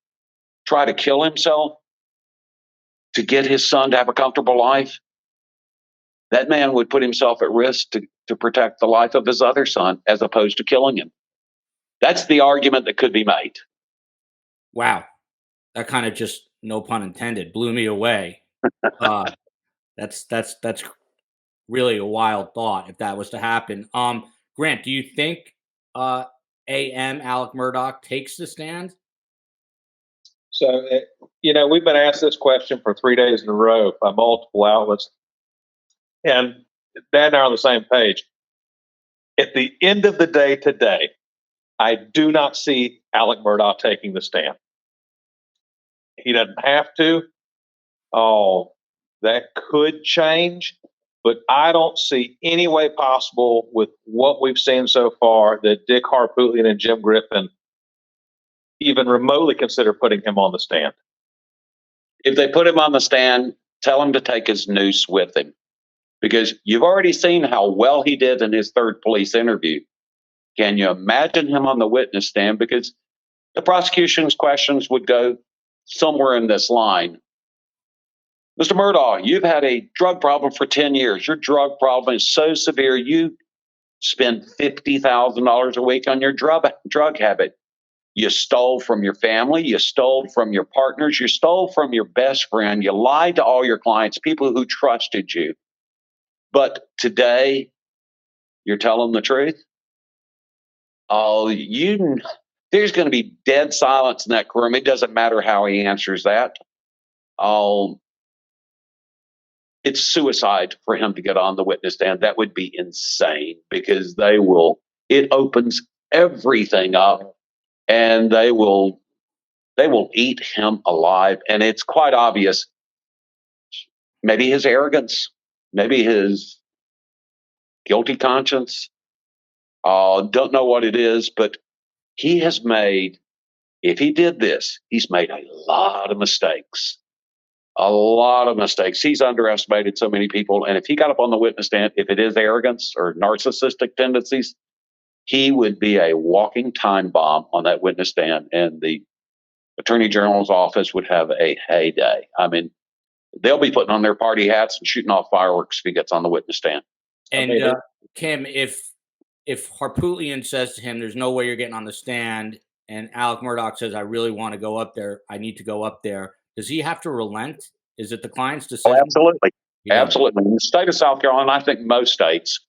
try to kill himself to get his son to have a comfortable life, that man would put himself at risk to protect the life of his other son as opposed to killing him. That's the argument that could be made. Wow. That kind of just, no pun intended, blew me away. That's really a wild thought if that was to happen. Grant, do you think AM Alex Murdaugh takes the stand? So, we've been asked this question for 3 days in a row by multiple outlets, and Dad and I are on the same page. At the end of the day today, I do not see Alex Murdaugh taking the stand. He doesn't have to. Oh, that could change, but I don't see any way possible with what we've seen so far that Dick Harpootlian and Jim Griffin even remotely consider putting him on the stand. If they put him on the stand, tell him to take his noose with him, because you've already seen how well he did in his third police interview. Can you imagine him on the witness stand? Because the prosecution's questions would go somewhere in this line. Mr. Murdaugh, you've had a drug problem for 10 years. Your drug problem is so severe, you spend $50,000 a week on your drug habit. You stole from your family. You stole from your partners. You stole from your best friend. You lied to all your clients, people who trusted you. But today, you're telling the truth? Oh, there's going to be dead silence in that room. It doesn't matter how he answers that. Oh, it's suicide for him to get on the witness stand. That would be insane, because it opens everything up, and they will eat him alive. And it's quite obvious, maybe his arrogance, maybe his guilty conscience. Don't know what it is, but if he did this, he's made a lot of mistakes. A lot of mistakes. He's underestimated so many people. And if he got up on the witness stand, if it is arrogance or narcissistic tendencies, he would be a walking time bomb on that witness stand. And the Attorney General's office would have a heyday. I mean, they'll be putting on their party hats and shooting off fireworks if he gets on the witness stand. And Kim, if Harpootlian says to him, there's no way you're getting on the stand, and Alex Murdaugh says, I really want to go up there, I need to go up there, does he have to relent? Is it the client's decision? Oh, absolutely. Absolutely. In the state of South Carolina, I think most states,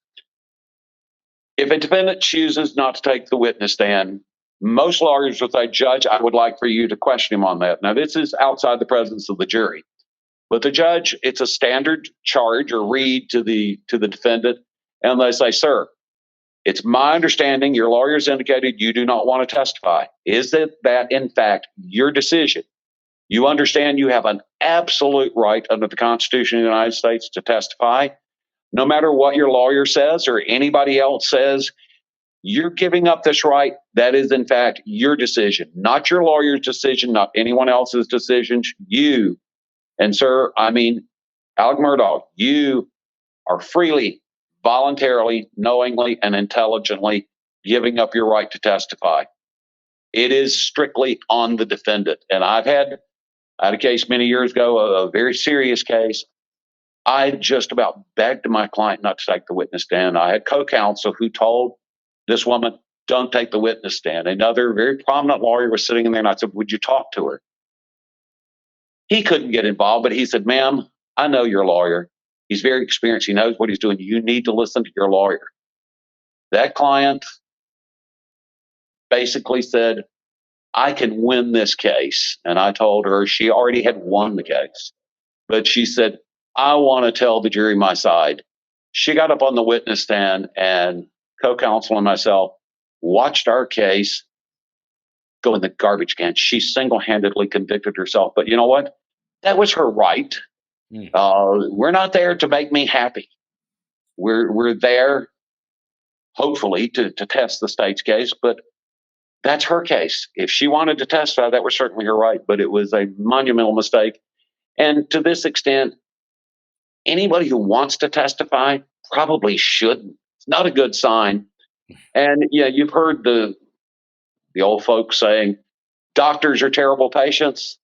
if a defendant chooses not to take the witness stand, most lawyers will say, Judge, I would like for you to question him on that. Now, this is outside the presence of the jury. But the judge, it's a standard charge or read to the defendant, and they say, sir, it's my understanding your lawyers indicated you do not want to testify. Is that in fact your decision? You understand you have an absolute right under the Constitution of the United States to testify. No matter what your lawyer says or anybody else says, you're giving up this right. That is, in fact, your decision, not your lawyer's decision, not anyone else's decision. You, and sir, Alex Murdaugh, you are freely, voluntarily, knowingly, and intelligently giving up your right to testify. It is strictly on the defendant. And I had a case many years ago, a very serious case. I just about begged my client not to take the witness stand. I had co-counsel who told this woman, don't take the witness stand. Another very prominent lawyer was sitting in there, and I said, would you talk to her? He couldn't get involved, but he said, ma'am, I know your lawyer. He's very experienced. He knows what he's doing. You need to listen to your lawyer. That client basically said, I can win this case. And I told her she already had won the case. But she said, I want to tell the jury my side. She got up on the witness stand, and co-counsel and myself watched our case go in the garbage can. She single-handedly convicted herself. But you know what? That was her right. We're not there to make me happy. We're there, hopefully, to test the state's case. But that's her case. If she wanted to testify, that was certainly her right. But it was a monumental mistake. And to this extent, anybody who wants to testify probably shouldn't. It's not a good sign. And yeah, you've heard the old folks saying, doctors are terrible patients.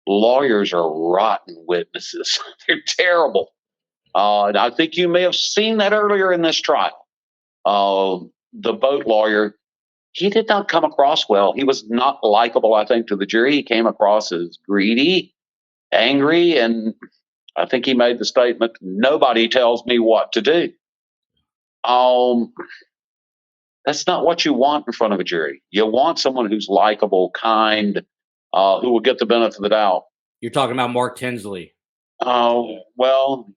Lawyers are rotten witnesses. They're terrible. And I think you may have seen that earlier in this trial. The boat lawyer, he did not come across well. He was not likable, I think, to the jury. He came across as greedy, angry, and I think he made the statement, nobody tells me what to do. That's not what you want in front of a jury. You want someone who's likable, kind, who will get the benefit of the doubt. You're talking about Mark Tinsley. Well,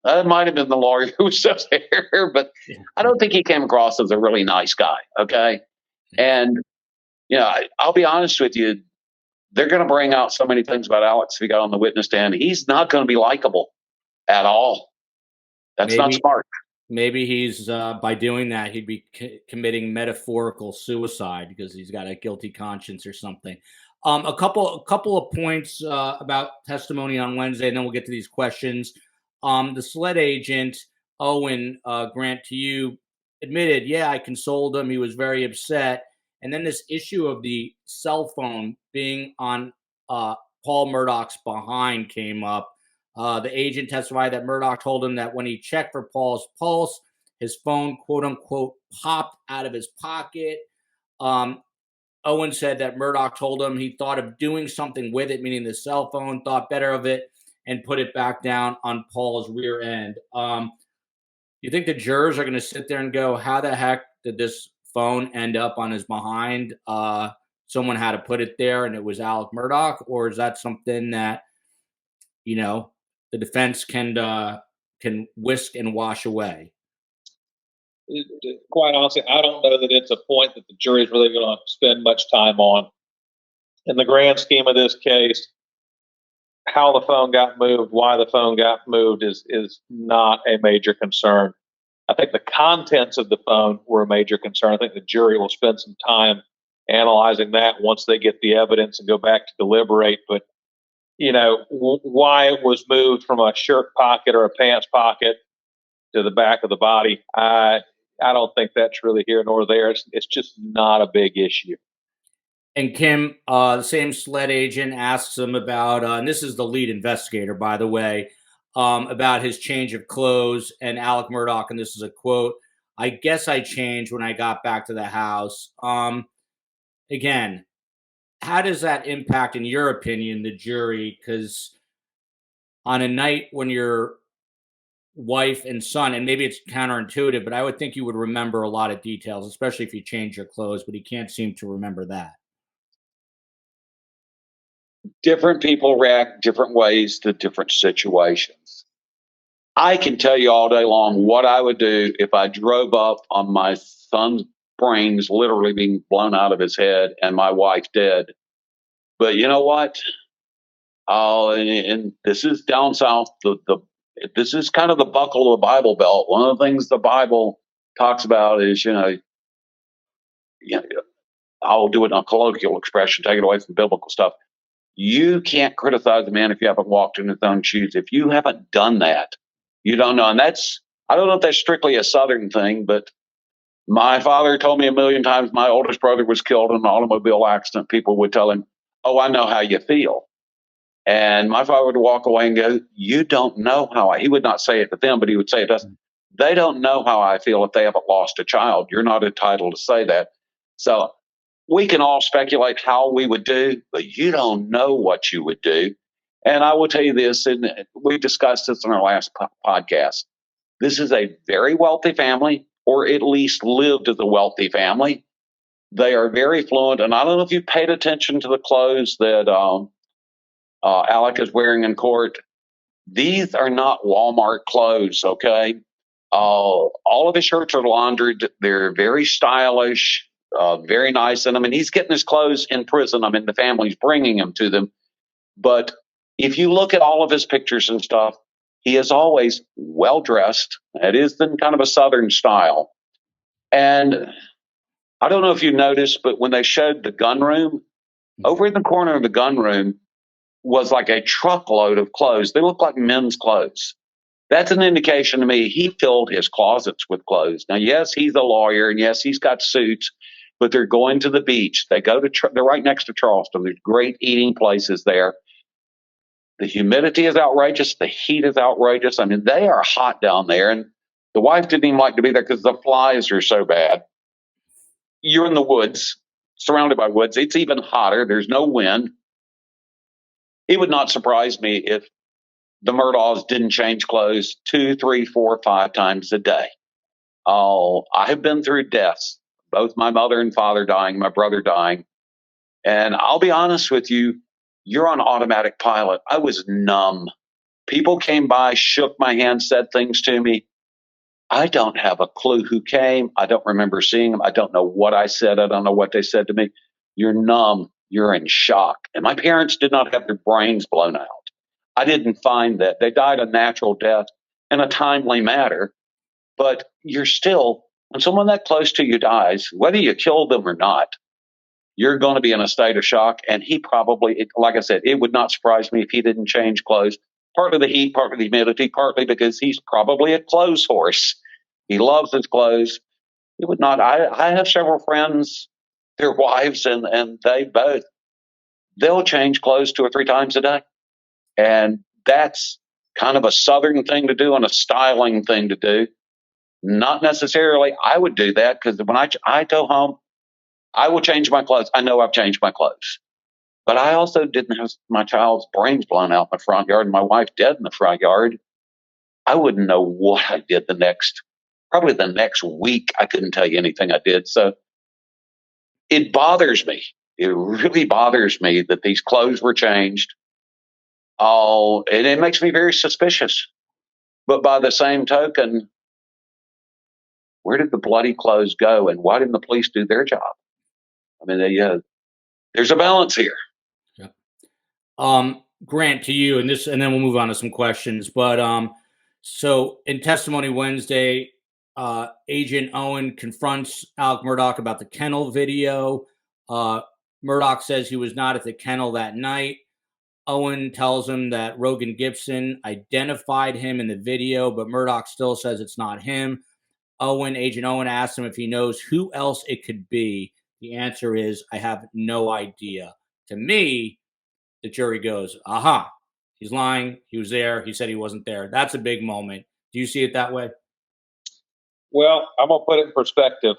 that might have been the lawyer who was just there, but I don't think he came across as a really nice guy. Okay. And, I'll be honest with you. They're going to bring out so many things about Alex if he got on the witness stand. He's not going to be likable at all. That's not smart. Maybe he's, by doing that, he'd be committing metaphorical suicide because he's got a guilty conscience or something. A couple of points about testimony on Wednesday, and then we'll get to these questions. The SLED agent, Owen, Grant, to you, admitted, yeah, I consoled him. He was very upset. And then this issue of the cell phone being on Paul Murdaugh's behind came up. The agent testified that Murdaugh told him that when he checked for Paul's pulse, his phone, quote unquote, popped out of his pocket. Owen said that Murdaugh told him he thought of doing something with it, meaning the cell phone, thought better of it, and put it back down on Paul's rear end. You think the jurors are going to sit there and go, how the heck did this phone end up on his behind? Someone had to put it there and it was Alex Murdaugh? Or is that something that, the defense can whisk and wash away? Quite honestly, I don't know that it's a point that the jury is really going to spend much time on. In the grand scheme of this case, how the phone got moved, why the phone got moved is not a major concern. I think the contents of the phone were a major concern. I think the jury will spend some time analyzing that once they get the evidence and go back to deliberate. But, why it was moved from a shirt pocket or a pants pocket to the back of the body, I don't think that's really here nor there. It's just not a big issue. And Kim, the same SLED agent asks him about, and this is the lead investigator, by the way, about his change of clothes. And Alex Murdaugh, and this is a quote, I guess I changed when I got back to the house. Again, how does that impact, in your opinion, the jury? Because on a night when your wife and son, and maybe it's counterintuitive, but I would think you would remember a lot of details, especially if you change your clothes, but he can't seem to remember that. Different people react different ways to different situations. I can tell you all day long what I would do if I drove up on my son's brains literally being blown out of his head and my wife dead. But you know what? And this is down south. This is kind of the buckle of the Bible Belt. One of the things the Bible talks about is, I'll do it in a colloquial expression, take it away from biblical stuff. You can't criticize a man if you haven't walked in his own shoes. If you haven't done that, you don't know. And I don't know if that's strictly a Southern thing, but my father told me a million times my oldest brother was killed in an automobile accident. People would tell him, oh, I know how you feel. And my father would walk away and go, you don't know how he would not say it to them, but he would say it to us. They don't know how I feel if they haven't lost a child. You're not entitled to say that. So we can all speculate how we would do, but you don't know what you would do. And I will tell you this, and we discussed this in our last podcast. This is a very wealthy family, or at least lived as a wealthy family. They are very fluent. And I don't know if you paid attention to the clothes that Alec is wearing in court. These are not Walmart clothes, okay? All of his shirts are laundered. They're very stylish, very nice. And I mean, he's getting his clothes in prison. I mean, the family's bringing them to them. But if you look at all of his pictures and stuff, he is always well dressed. It is in kind of a Southern style. And I don't know if you noticed, but when they showed the gun room, over in the corner of the gun room was like a truckload of clothes. They look like men's clothes. That's an indication to me he filled his closets with clothes. Now, yes, he's a lawyer, and yes, he's got suits, but they're going to the beach. They go to they're right next to Charleston. There's great eating places there. The humidity is outrageous. The heat is outrageous. I mean, they are hot down there, and the wife didn't even like to be there because the flies are so bad. You're in the woods, surrounded by woods. It's even hotter. There's no wind. It would not surprise me if the Murdaughs didn't change clothes 2, 3, 4, 5 times a day. Oh, I have been through deaths, both my mother and father dying, my brother dying. And I'll be honest with you, you're on automatic pilot. I was numb. People came by, shook my hand, said things to me. I don't have a clue who came. I don't remember seeing them. I don't know what I said. I don't know what they said to me. You're numb. You're in shock. And my parents did not have their brains blown out. I didn't find that. They died a natural death in a timely manner. But you're still, when someone that close to you dies, whether you killed them or not, you're going to be in a state of shock. And he probably, like I said, it would not surprise me if he didn't change clothes. Partly the heat, partly the humidity, partly because he's probably a clothes horse. He loves his clothes. He would not. I have several friends, their wives, and they'll change clothes 2 or 3 times a day. And that's kind of a Southern thing to do and a styling thing to do. Not necessarily I would do that, because when I go home, I will change my clothes. I know I've changed my clothes. But I also didn't have my child's brains blown out in the front yard and my wife dead in the front yard. I wouldn't know what I did probably the next week. I couldn't tell you anything I did. So it bothers me. It really bothers me that these clothes were changed. Oh, and it makes me very suspicious. But by the same token, where did the bloody clothes go, and why didn't the police do their job? I mean, there's a balance here. Yeah. Grant, to you, and then we'll move on to some questions. But so in testimony Wednesday, Agent Owen confronts Alex Murdaugh about the kennel video. Murdaugh says he was not at the kennel that night. Owen tells him that Rogan Gibson identified him in the video, but Murdaugh still says it's not him. Agent Owen asks him if he knows who else it could be. The answer is, I have no idea. To me, the jury goes, aha, he's lying. He was there. He said he wasn't there. That's a big moment. Do you see it that way? Well, I'm going to put it in perspective.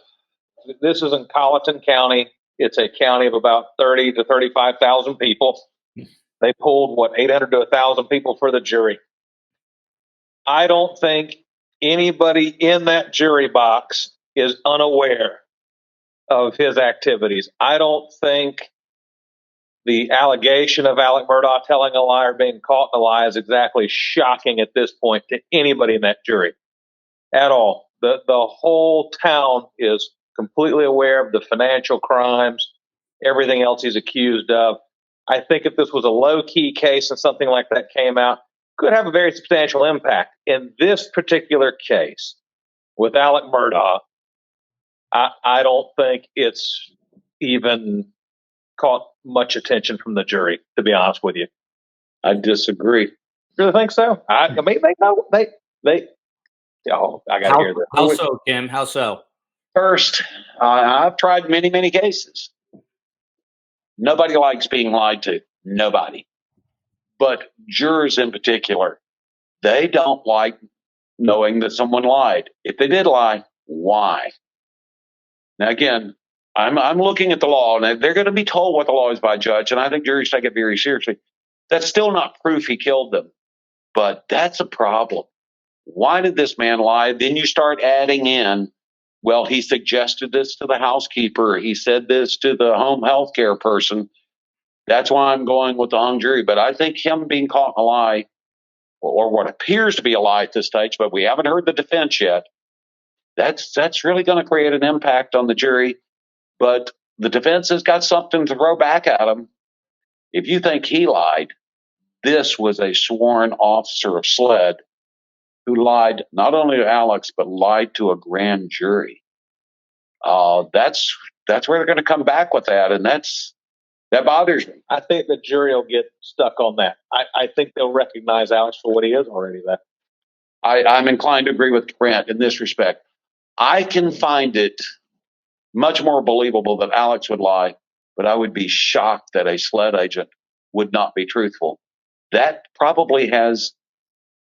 This is in Colleton County. It's a county of about 30 to 35,000 people. They pulled, 800 to 1,000 people for the jury. I don't think anybody in that jury box is unaware of his activities. I don't think the allegation of Alex Murdaugh telling a lie or being caught in a lie is exactly shocking at this point to anybody in that jury at all. The whole town is completely aware of the financial crimes, everything else he's accused of. I think if this was a low-key case and something like that came out, could have a very substantial impact. In this particular case, with Alex Murdaugh, I don't think it's even caught much attention from the jury, to be honest with you. I disagree. Really think so? I mean, they know. I got to hear this. How so, Kim? How so? First, I've tried many, many cases. Nobody likes being lied to. Nobody. But jurors in particular, they don't like knowing that someone lied. If they did lie, why? Now, again, I'm looking at the law, and they're going to be told what the law is by a judge, and I think juries take it very seriously. That's still not proof he killed them, but that's a problem. Why did this man lie? Then you start adding in, well, he suggested this to the housekeeper. He said this to the home health care person. That's why I'm going with the hung jury. But I think him being caught in a lie, or what appears to be a lie at this stage, but we haven't heard the defense yet, that's really going to create an impact on the jury. But the defense has got something to throw back at him. If you think he lied, this was a sworn officer of SLED who lied not only to Alex, but lied to a grand jury. That's where they're going to come back with that, and that bothers me. I think the jury will get stuck on that. I think they'll recognize Alex for what he is already. I'm inclined to agree with Grant in this respect. I can find it much more believable that Alex would lie, but I would be shocked that a SLED agent would not be truthful. That probably has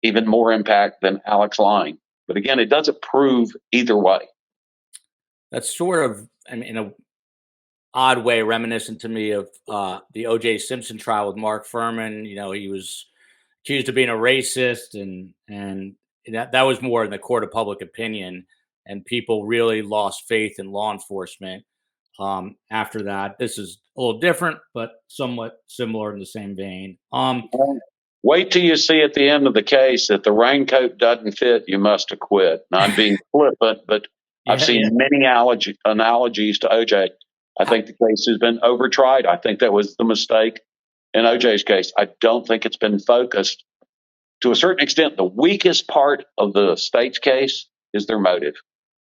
even more impact than Alex lying. But again, it doesn't prove either way. That's sort of, in a odd way, reminiscent to me of the O.J. Simpson trial with Mark Furman. He was accused of being a racist, and that was more in the court of public opinion, and people really lost faith in law enforcement after that. This is a little different, but somewhat similar in the same vein. Wait till you see at the end of the case that the raincoat doesn't fit, you must acquit. Now, I'm being flippant, but I've seen many analogies to OJ. I think the case has been overtried. I think that was the mistake in OJ's case. I don't think it's been focused. To a certain extent, the weakest part of the state's case is their motive.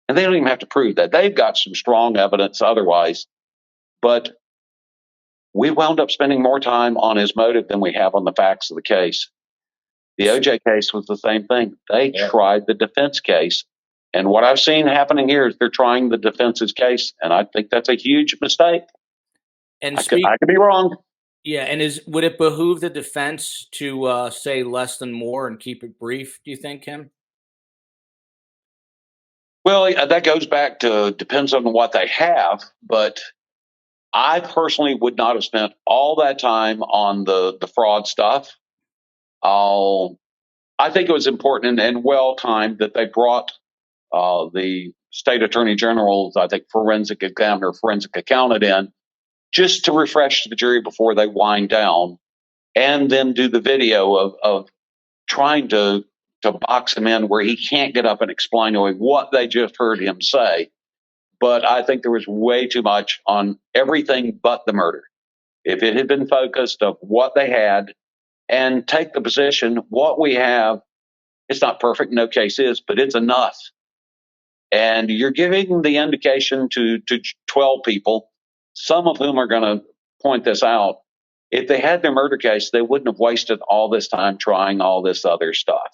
And they don't even have to prove that. They've got some strong evidence otherwise. But we wound up spending more time on his motive than we have on the facts of the case. The OJ case was the same thing. They tried the defense case. And what I've seen happening here is they're trying the defense's case. And I think that's a huge mistake. And I could be wrong. Yeah. And would it behoove the defense to say less than more and keep it brief, do you think, Kim? Well, that goes back to depends on what they have. But I personally would not have spent all that time on the fraud stuff. I think it was important and well timed that they brought the state attorney general's, I think, forensic examiner, forensic accountant in just to refresh the jury before they wind down, and then do the video of trying to box him in where he can't get up and explain away what they just heard him say. But I think there was way too much on everything but the murder. If it had been focused of what they had and take the position, what we have, it's not perfect, no case is, but it's enough. And you're giving the indication to 12 people, some of whom are going to point this out. If they had their murder case, they wouldn't have wasted all this time trying all this other stuff.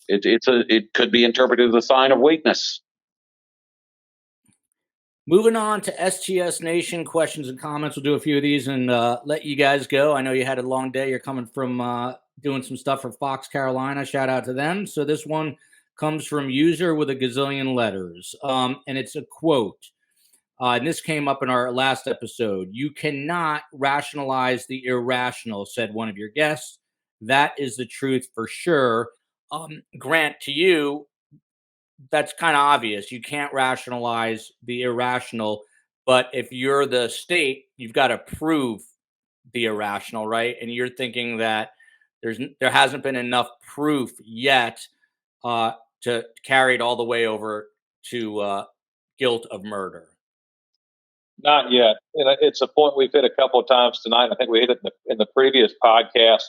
It could be interpreted as a sign of weakness. Moving on to STS Nation questions and comments. We'll do a few of these and let you guys go. I know you had a long day. You're coming from doing some stuff for Fox Carolina. Shout out to them. So this one comes from user with a gazillion letters. And it's a quote. And this came up in our last episode. "You cannot rationalize the irrational," said one of your guests. That is the truth for sure. Grant, to you, that's kind of obvious. You can't rationalize the irrational, but if you're the state, you've got to prove the irrational, right? And you're thinking that there hasn't been enough proof yet to carry it all the way over to guilt of murder. Not yet. And it's a point we've hit a couple of times tonight. I think we hit it in the previous podcast.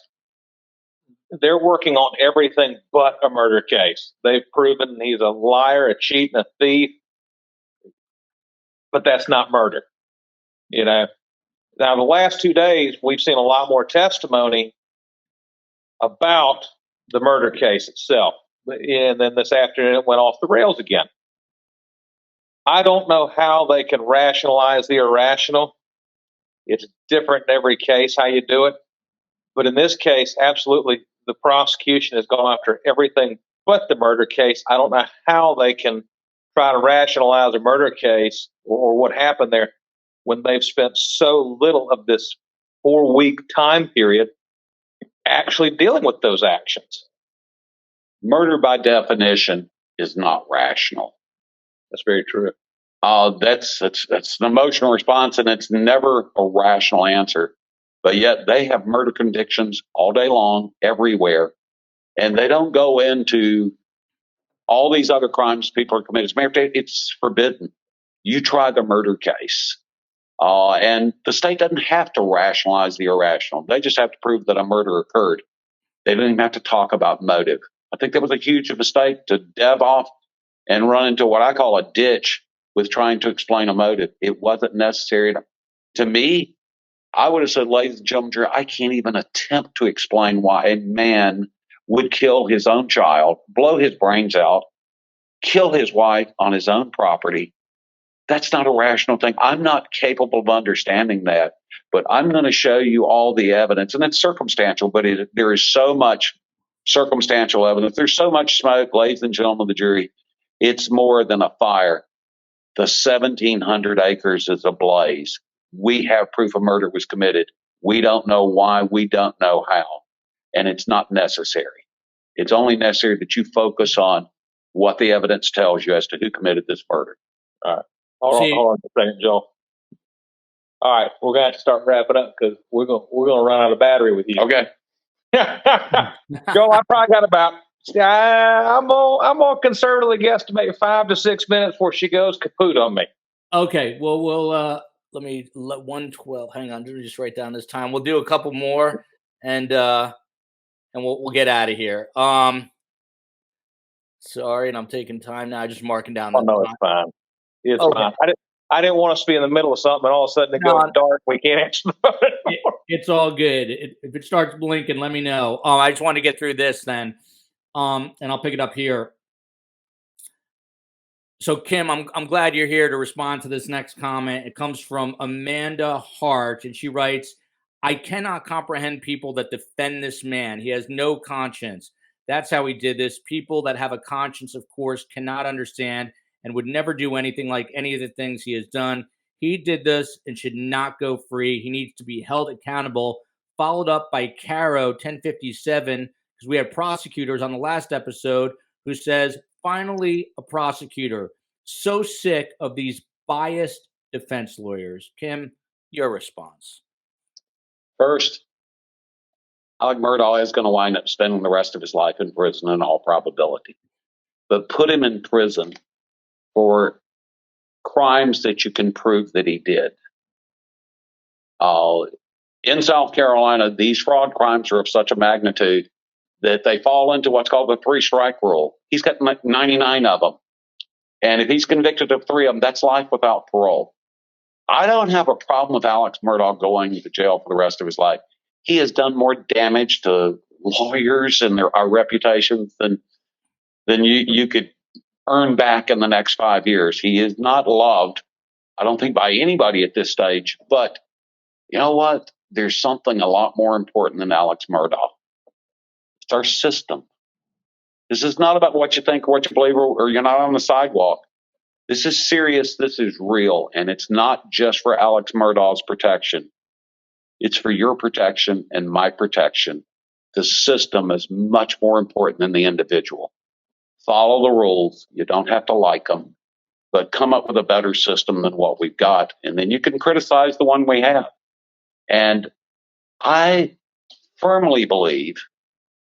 They're working on everything but a murder case. They've proven he's a liar, a cheat, and a thief. But that's not murder. Now, the last 2 days, we've seen a lot more testimony about the murder case itself. And then this afternoon, it went off the rails again. I don't know how they can rationalize the irrational. It's different in every case how you do it. But in this case, absolutely, the prosecution has gone after everything but the murder case. I don't know how they can try to rationalize a murder case or what happened there when they've spent so little of this 4-week time period actually dealing with those actions. Murder, by definition, is not rational. That's very true. That's an emotional response, and it's never a rational answer. But yet they have murder convictions all day long, everywhere, and they don't go into all these other crimes people are committing. It's forbidden. You try the murder case, and the state doesn't have to rationalize the irrational. They just have to prove that a murder occurred. They don't even have to talk about motive. I think that was a huge mistake to dev off and run into what I call a ditch with trying to explain a motive. It wasn't necessary. To me, I would have said, ladies and gentlemen, I can't even attempt to explain why a man would kill his own child, blow his brains out, kill his wife on his own property. That's not a rational thing. I'm not capable of understanding that, but I'm going to show you all the evidence. And it's circumstantial, but there is so much circumstantial evidence. There's so much smoke, ladies and gentlemen of the jury. It's more than a fire. The 1,700 acres is ablaze. We have proof a murder was committed. We don't know why. We don't know how. And it's not necessary. It's only necessary that you focus on what the evidence tells you as to who committed this murder. All right. Hold on a second, Joel. All right, we're gonna have to start wrapping up because we're gonna run out of battery with you. Okay. Joel, I probably got about I'm gonna conservatively guesstimate 5 to 6 minutes before she goes kaput on me. Okay, well, we'll let 1:12. Hang on, let me just write down this time. We'll do a couple more, and we'll get out of here. Sorry, and I'm taking time now. Just marking down. Oh no, it's fine. It's fine. I didn't want us to be in the middle of something, and all of a sudden it goes dark. We can't answer the phone anymore. It's all good. If it starts blinking, let me know. I just want to get through this then, and I'll pick it up here. So, Kim, I'm glad you're here to respond to this next comment. It comes from Amanda Hart, and she writes, I cannot comprehend people that defend this man. He has no conscience. That's how he did this. People that have a conscience, of course, cannot understand and would never do anything like any of the things he has done. He did this and should not go free. He needs to be held accountable. Followed up by Caro 1057, because we had prosecutors on the last episode who says, finally, a prosecutor. So sick of these biased defense lawyers. Kim, your response. First, Alex Murdaugh is going to wind up spending the rest of his life in prison in all probability. But put him in prison for crimes that you can prove that he did. In South Carolina, these fraud crimes are of such a magnitude that they fall into what's called the 3-strike rule. He's got 99 of them. And if he's convicted of 3 of them, that's life without parole. I don't have a problem with Alex Murdaugh going to jail for the rest of his life. He has done more damage to lawyers and our reputations than you could earn back in the next 5 years. He is not loved, I don't think, by anybody at this stage. But you know what? There's something a lot more important than Alex Murdaugh. It's our system. This is not about what you think or what you believe or you're not on the sidewalk. This is serious. This is real. And it's not just for Alex Murdaugh's protection. It's for your protection and my protection. The system is much more important than the individual. Follow the rules. You don't have to like them, but come up with a better system than what we've got. And then you can criticize the one we have. And I firmly believe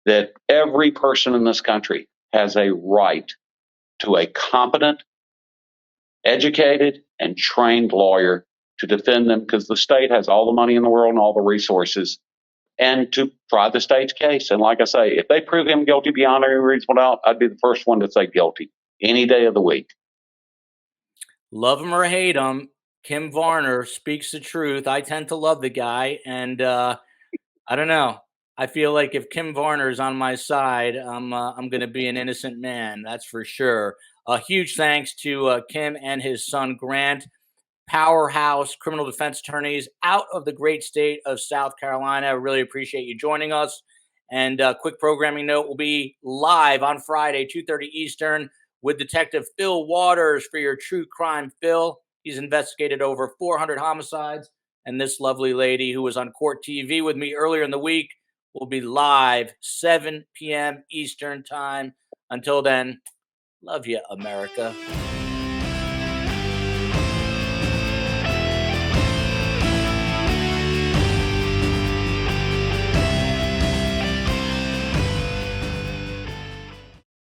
that every person in this country has a right to a competent, educated, and trained lawyer to defend them, because the state has all the money in the world and all the resources, and to try the state's case. And like I say, if they prove him guilty beyond any reasonable doubt, I'd be the first one to say guilty any day of the week. Love him or hate him, Kim Varner speaks the truth. I tend to love the guy, and I don't know. I feel like if Kim Varner is on my side, I'm going to be an innocent man. That's for sure. A huge thanks to Kim and his son Grant, powerhouse criminal defense attorneys out of the great state of South Carolina. I really appreciate you joining us. And quick programming note, will be live on Friday, 2:30 Eastern, with Detective Phil Waters for your true crime. Phil, he's investigated over 400 homicides. And this lovely lady who was on Court TV with me earlier in the week will be live 7 p.m. Eastern time. Until then, love you, America.